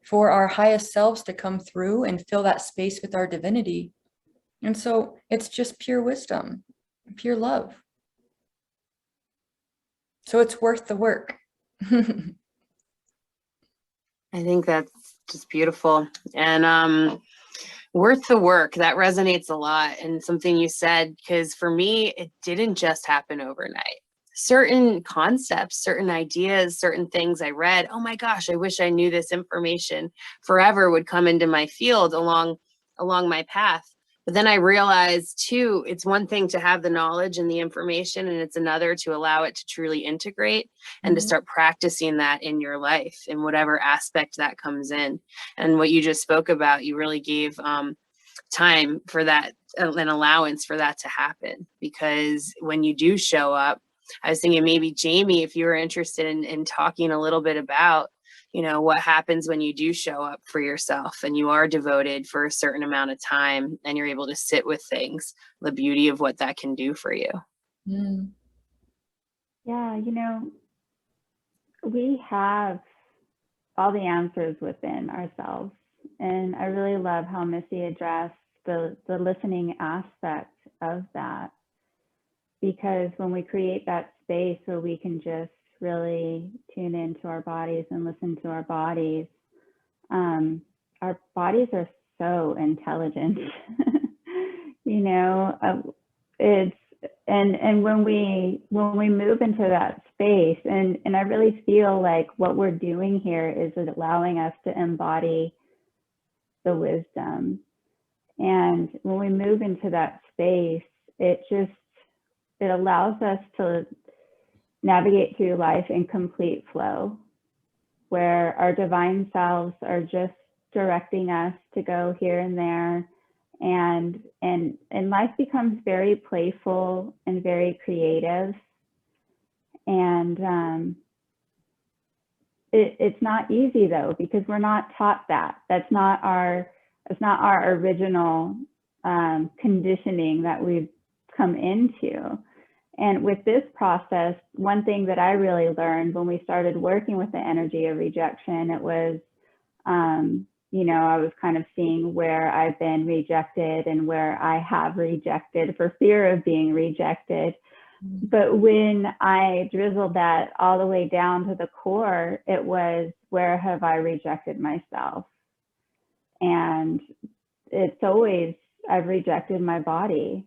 for our highest selves to come through and fill that space with our divinity. And so it's just pure wisdom, pure love. So it's worth the work. I think that's just beautiful. And worth the work, that resonates a lot. And something you said, because for me, it didn't just happen overnight. Certain concepts, certain ideas, certain things I read, oh my gosh, I wish I knew this information, forever would come into my field along my path. But then I realized too, it's one thing to have the knowledge and the information, and it's another to allow it to truly integrate and to start practicing that in your life in whatever aspect that comes in. And what you just spoke about, you really gave time for that, an allowance for that to happen. Because when you do show up, I was thinking maybe Jayme, if you were interested in talking a little bit about, you know, what happens when you do show up for yourself and you are devoted for a certain amount of time and you're able to sit with things, the beauty of what that can do for you. Yeah, you know, we have all the answers within ourselves. And I really love how Missee addressed the listening aspect of that. Because when we create that space where we can just really tune into our bodies and listen to our bodies are so intelligent. You know, it's and when we move into that space, and I really feel like what we're doing here is allowing us to embody the wisdom. And when we move into that space, it allows us to navigate through life in complete flow, where our divine selves are just directing us to go here and there, and life becomes very playful and very creative. And it's not easy though, because we're not taught that. It's not our original conditioning that we've come into. And with this process, one thing that I really learned when we started working with the energy of rejection, it was, you know, I was kind of seeing where I've been rejected and where I have rejected for fear of being rejected. But when I drizzled that all the way down to the core, it was, where have I rejected myself? And it's always, I've rejected my body.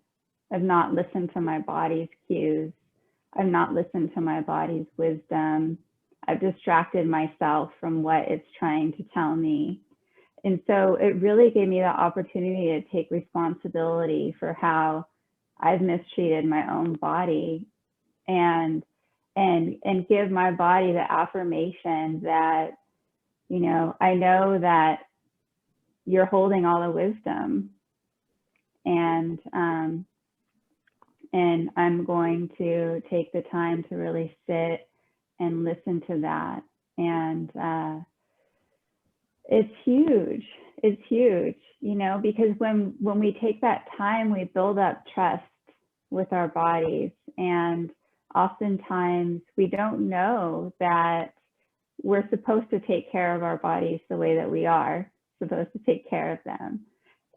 I've not listened to my body's cues. I've not listened to my body's wisdom. I've distracted myself from what it's trying to tell me. And so it really gave me the opportunity to take responsibility for how I've mistreated my own body, and give my body the affirmation that, you know that you're holding all the wisdom, and I'm going to take the time to really sit and listen to that. And it's huge. It's huge, you know, because when we take that time, we build up trust with our bodies. And oftentimes we don't know that we're supposed to take care of our bodies the way that we are supposed to take care of them.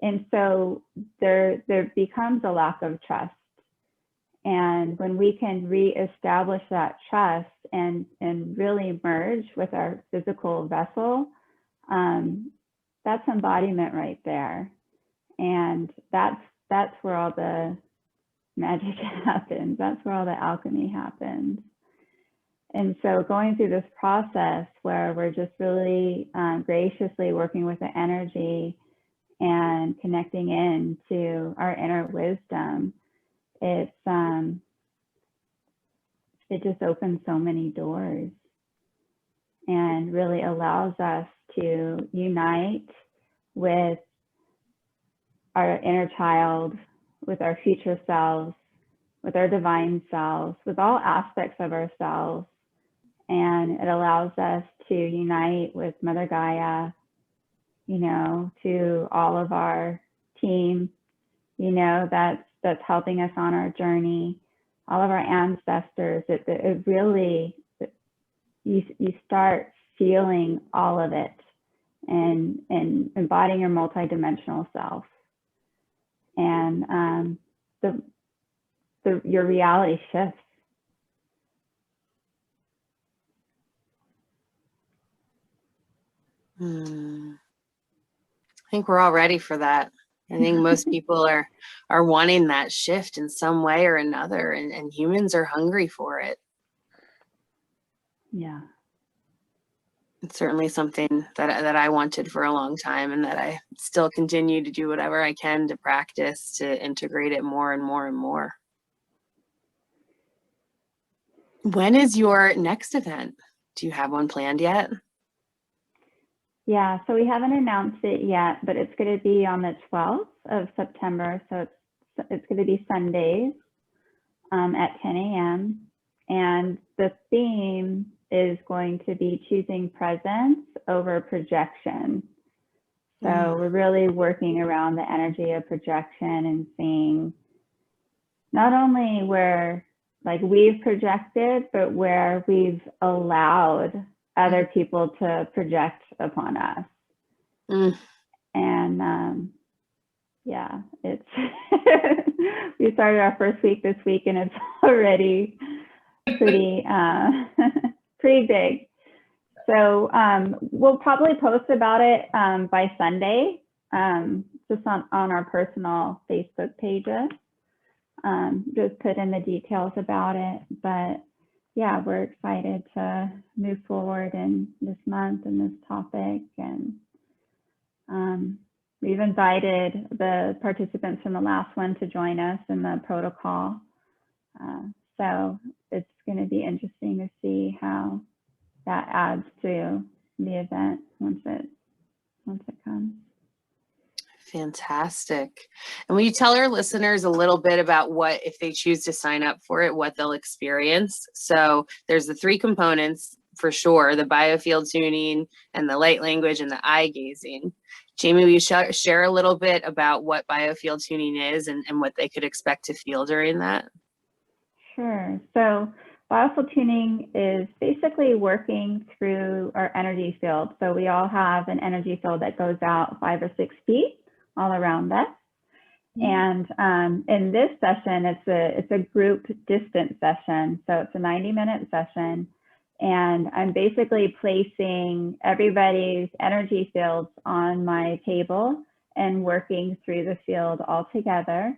And so there becomes a lack of trust. And when we can reestablish that trust and really merge with our physical vessel, that's embodiment right there. And that's where all the magic happens. That's where all the alchemy happens. And so going through this process where we're just really graciously working with the energy and connecting in to our inner wisdom, it just opens so many doors and really allows us to unite with our inner child, with our future selves, with our divine selves, with all aspects of ourselves. And it allows us to unite with Mother Gaia, you know, to all of our team, you know, that's helping us on our journey, all of our ancestors. It really, you start feeling all of it and embodying your multidimensional self. And your reality shifts. I think we're all ready for that. I think most people are wanting that shift in some way or another, and humans are hungry for it. Yeah. It's certainly something that I wanted for a long time, and that I still continue to do whatever I can to practice to integrate it more and more and more. When is your next event? Do you have one planned yet? Yeah, so we haven't announced it yet, but it's going to be on the 12th of September. So it's going to be Sundays at 10 a.m. And the theme is going to be choosing presence over projection. So we're really working around the energy of projection and seeing not only where like we've projected, but where we've allowed other people to project upon us. And yeah, it's we started our first week this week, and it's already pretty pretty big. So we'll probably post about it by Sunday, just on our personal Facebook pages. Just put in the details about it. But yeah, we're excited to move forward in this month and this topic. And we've invited the participants from the last one to join us in the protocol. So it's going to be interesting to see how that adds to the event once it comes. Fantastic. And will you tell our listeners a little bit about what, if they choose to sign up for it, what they'll experience? So there's the 3 components for sure, the biofield tuning and the light language and the eye gazing. Jayme, will you share a little bit about what biofield tuning is and what they could expect to feel during that? Sure. So biofield tuning is basically working through our energy field. So we all have an energy field that goes out 5 or 6 feet all around us. And in this session, it's a group distance session. So it's a 90-minute session. And I'm basically placing everybody's energy fields on my table and working through the field all together.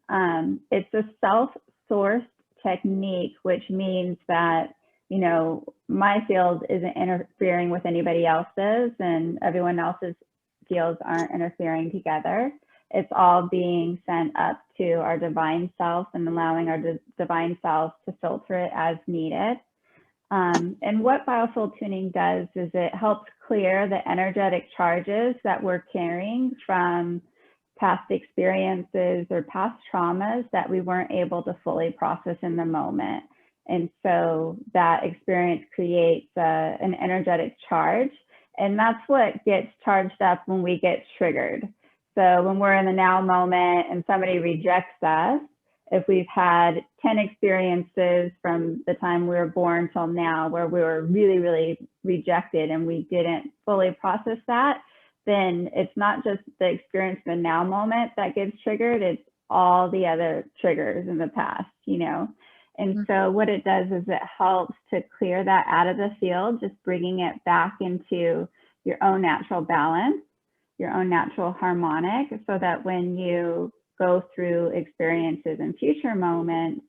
It's a self-sourced technique, which means that, you know, my field isn't interfering with anybody else's, and everyone else's fields aren't interfering together. It's all being sent up to our divine self and allowing our divine self to filter it as needed. And what biofield tuning does is it helps clear the energetic charges that we're carrying from past experiences or past traumas that we weren't able to fully process in the moment. And so that experience creates an energetic charge. And that's what gets charged up when we get triggered. So when we're in the now moment and somebody rejects us, if we've had 10 experiences from the time we were born till now where we were really, really rejected and we didn't fully process that, then it's not just the experience in the now moment that gets triggered, it's all the other triggers in the past, you know? And so what it does is it helps to clear that out of the field, just bringing it back into your own natural balance, your own natural harmonic, so that when you go through experiences in future moments,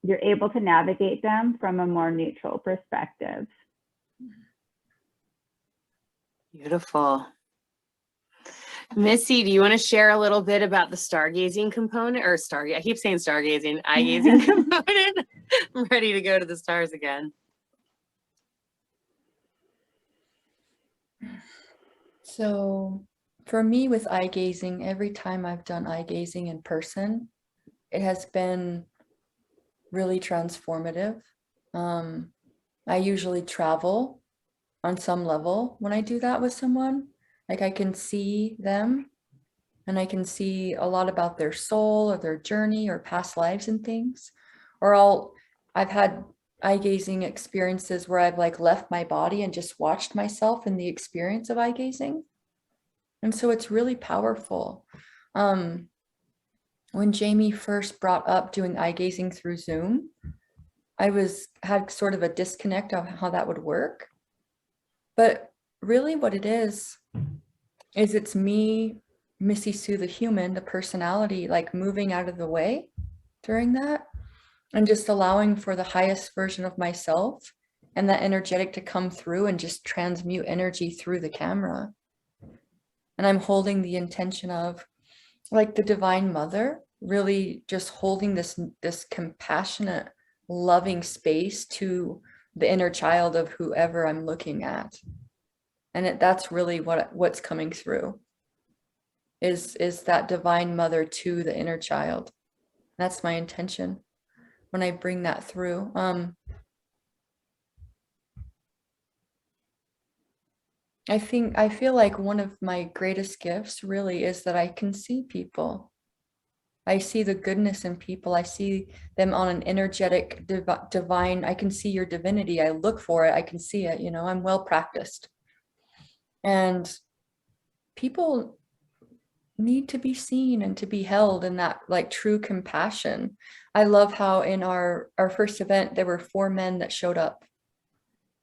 you're able to navigate them from a more neutral perspective. Beautiful. Missee, do you want to share a little bit about the stargazing component, or I keep saying stargazing, eye gazing component? I'm ready to go to the stars again. So for me with eye gazing, every time I've done eye gazing in person, it has been really transformative. I usually travel on some level when I do that with someone. Like I can see them and I can see a lot about their soul or their journey or past lives and things. Or I've had eye gazing experiences where I've like left my body and just watched myself in the experience of eye gazing. And so it's really powerful. When Jayme first brought up doing eye gazing through Zoom, I had sort of a disconnect of how that would work. But really what it is it's me, Missee Sue, the human, the personality, like moving out of the way during that and just allowing for the highest version of myself and that energetic to come through and just transmute energy through the camera. And I'm holding the intention of like the Divine Mother, really just holding this compassionate, loving space to the inner child of whoever I'm looking at. And that's really what's coming through is that Divine Mother to the inner child. That's my intention when I bring that through. I feel like one of my greatest gifts really is that I can see people. I see the goodness in people. I see them on an energetic, divine, I can see your divinity. I look for it. I can see it, I'm well practiced. And people need to be seen and to be held in that like true compassion. I love how in our first event, there were 4 men that showed up.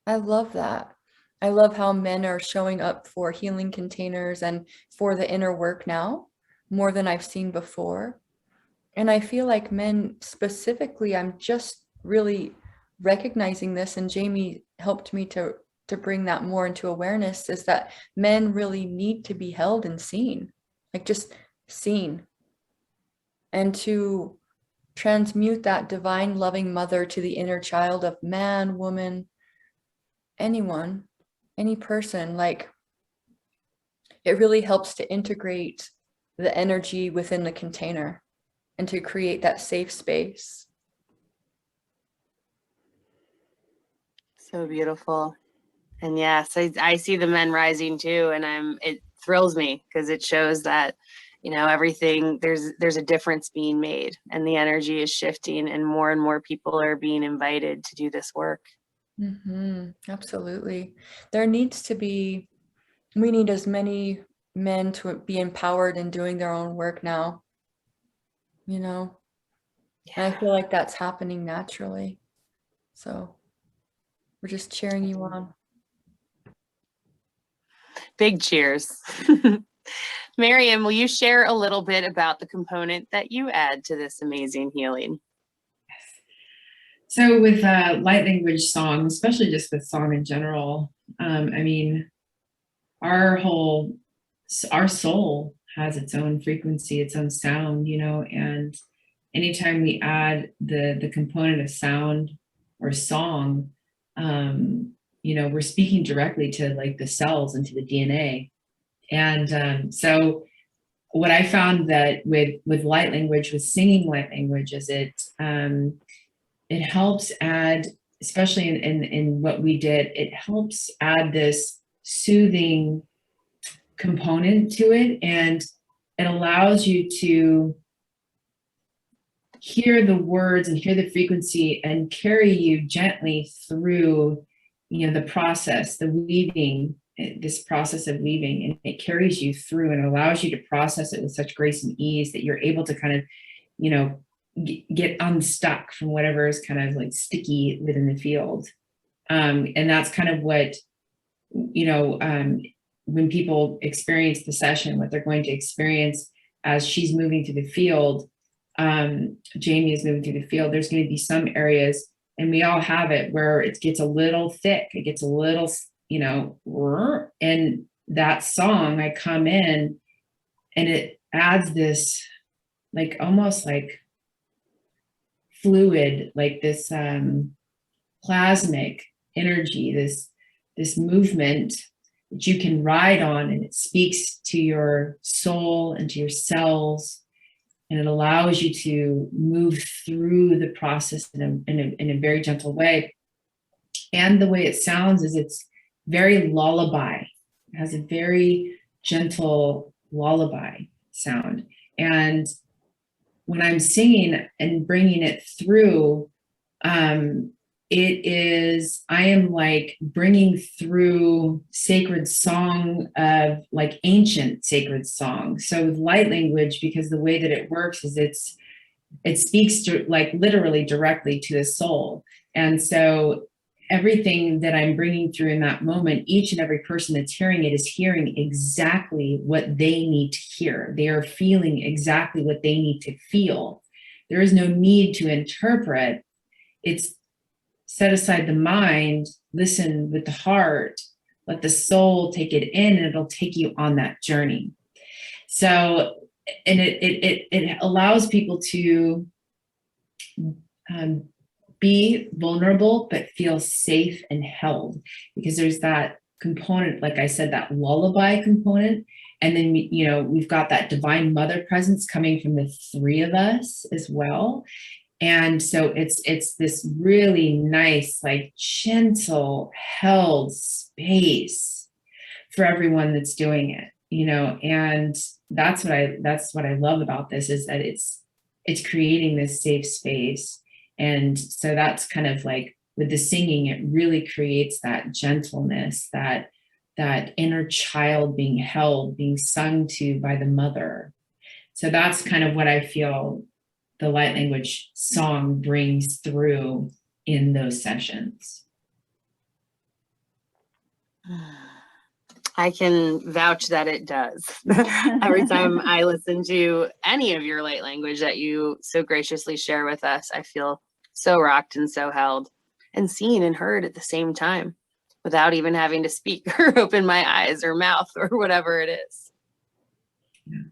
I love that. I love how men are showing up for healing containers and for the inner work now, more than I've seen before. And I feel like men specifically, I'm just really recognizing this, and Jayme helped me to bring that more into awareness, is that men really need to be held and seen, like just seen. And to transmute that divine loving mother to the inner child of man, woman, anyone, any person, like it really helps to integrate the energy within the container and to create that safe space. So beautiful. And yes, I see the men rising too, and it thrills me because it shows that, everything, there's a difference being made and the energy is shifting and more people are being invited to do this work. Absolutely. We need as many men to be empowered in doing their own work now, And I feel like that's happening naturally. So we're just cheering you on. Big cheers. Marion, will you share a little bit about the component that you add to this amazing healing? Yes. So with light language song, especially just with song in general, our soul has its own frequency, its own sound, and anytime we add the component of sound or song, we're speaking directly to like the cells and to the DNA. And so what I found that with light language, with singing light language, is it helps add, especially in what we did, it helps add this soothing component to it, and it allows you to hear the words and hear the frequency and carry you gently through, the process, the weaving, this process of weaving, and it carries you through and allows you to process it with such grace and ease that you're able to kind of, get unstuck from whatever is kind of like sticky within the field. And that's kind of what, when people experience the session, what they're going to experience as she's moving through the field, Jayme is moving through the field, there's going to be some areas, and we all have it, where it gets a little thick, it gets a little, you know, and that song, I come in and it adds this, like, almost like fluid, like this plasmic energy, this movement that you can ride on, and it speaks to your soul and to your cells, and it allows you to move through the process in a very gentle way. And the way it sounds is it's very lullaby. It has a very gentle lullaby sound. And when I'm singing and bringing it through, I am like bringing through sacred song of like ancient sacred song. So with light language, because the way that it works is it speaks to, like, literally directly to the soul. And so everything that I'm bringing through in that moment, each and every person that's hearing it is hearing exactly what they need to hear. They are feeling exactly what they need to feel. There is no need to interpret. It's set aside the mind, listen with the heart, let the soul take it in, and it'll take you on that journey. So, and it allows people to be vulnerable, but feel safe and held, because there's that component, like I said, that lullaby component. And then, you know, we've got that divine mother presence coming from the three of us as well. And so it's this really nice, like, gentle, held space for everyone that's doing it, you know. And that's what I love about this, is that it's creating this safe space. And so that's kind of like, with the singing, it really creates that gentleness, that inner child being held, being sung to by the mother. So that's kind of what I feel the light language song brings through in those sessions. I can vouch that it does. Every time I listen to any of your light language that you so graciously share with us, I feel so rocked and so held and seen and heard at the same time, without even having to speak or open my eyes or mouth or whatever it is. Yeah.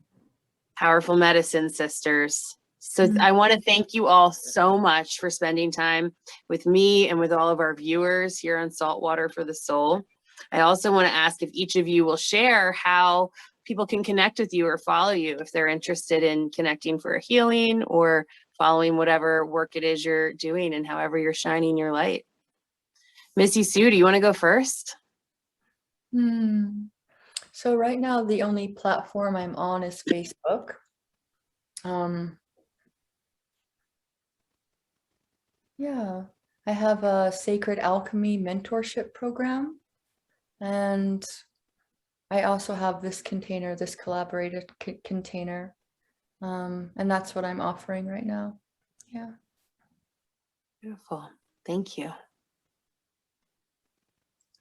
Powerful medicine, sisters. So I want to thank you all so much for spending time with me and with all of our viewers here on Saltwater for the Soul. I also want to ask if each of you will share how people can connect with you or follow you if they're interested in connecting for a healing or following whatever work it is you're doing and however you're shining your light. Missee Sue, do you want to go first? So right now, the only platform I'm on is Facebook. Yeah, I have a Sacred Alchemy mentorship program, and I also have this container, this collaborated container, and that's what I'm offering right now. Yeah. Beautiful. Thank you.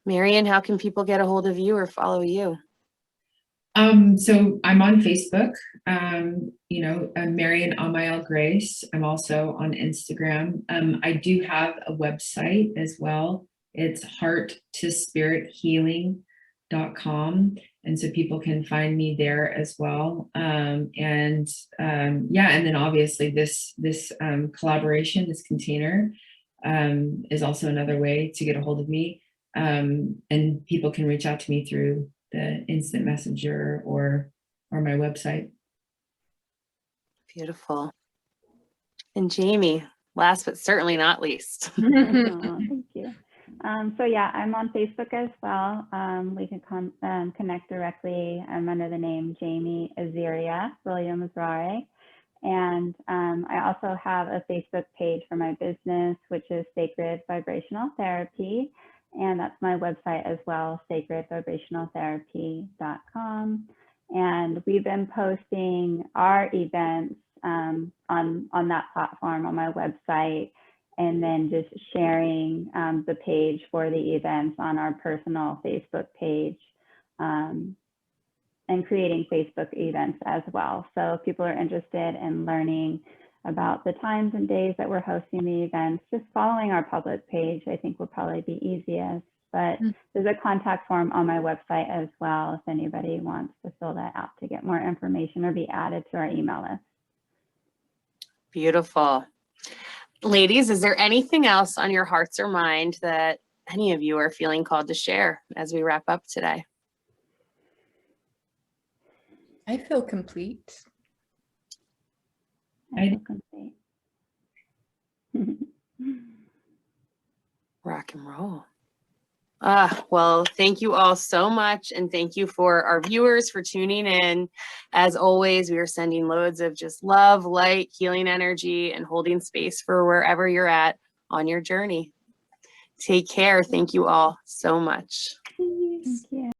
Marion, how can people get a hold of you or follow you? So I'm on Facebook, you know, Marion Amael Grace. I'm also on Instagram. I do have a website as well. It's hearttospirithealing.com. And so people can find me there as well. Yeah, and then obviously this collaboration, this container, is also another way to get a hold of me. And people can reach out to me through the instant messenger or my website. Beautiful. And Jayme, last but certainly not least. Thank you. So yeah, I'm on Facebook as well. We can connect directly. I'm under the name Jayme Azeyria Williams Rare. And I also have a Facebook page for my business, which is Sacred Vibrational Therapy. And that's my website as well, sacredvibrationaltherapy.com. And we've been posting our events on that platform on my website, and then just sharing the page for the events on our personal Facebook page, and creating Facebook events as well. So if people are interested in learning about the times and days that we're hosting the events. Just following our public page, I think, will probably be easiest. But there's a contact form on my website as well if anybody wants to fill that out to get more information or be added to our email list. Beautiful. Ladies, is there anything else on your hearts or mind that any of you are feeling called to share as we wrap up today? I feel complete. I feel complete. Rock and roll. Well, thank you all so much. And thank you for our viewers for tuning in. As always, we are sending loads of just love, light, healing energy, and holding space for wherever you're at on your journey. Take care. Thank you all so much. Thank you.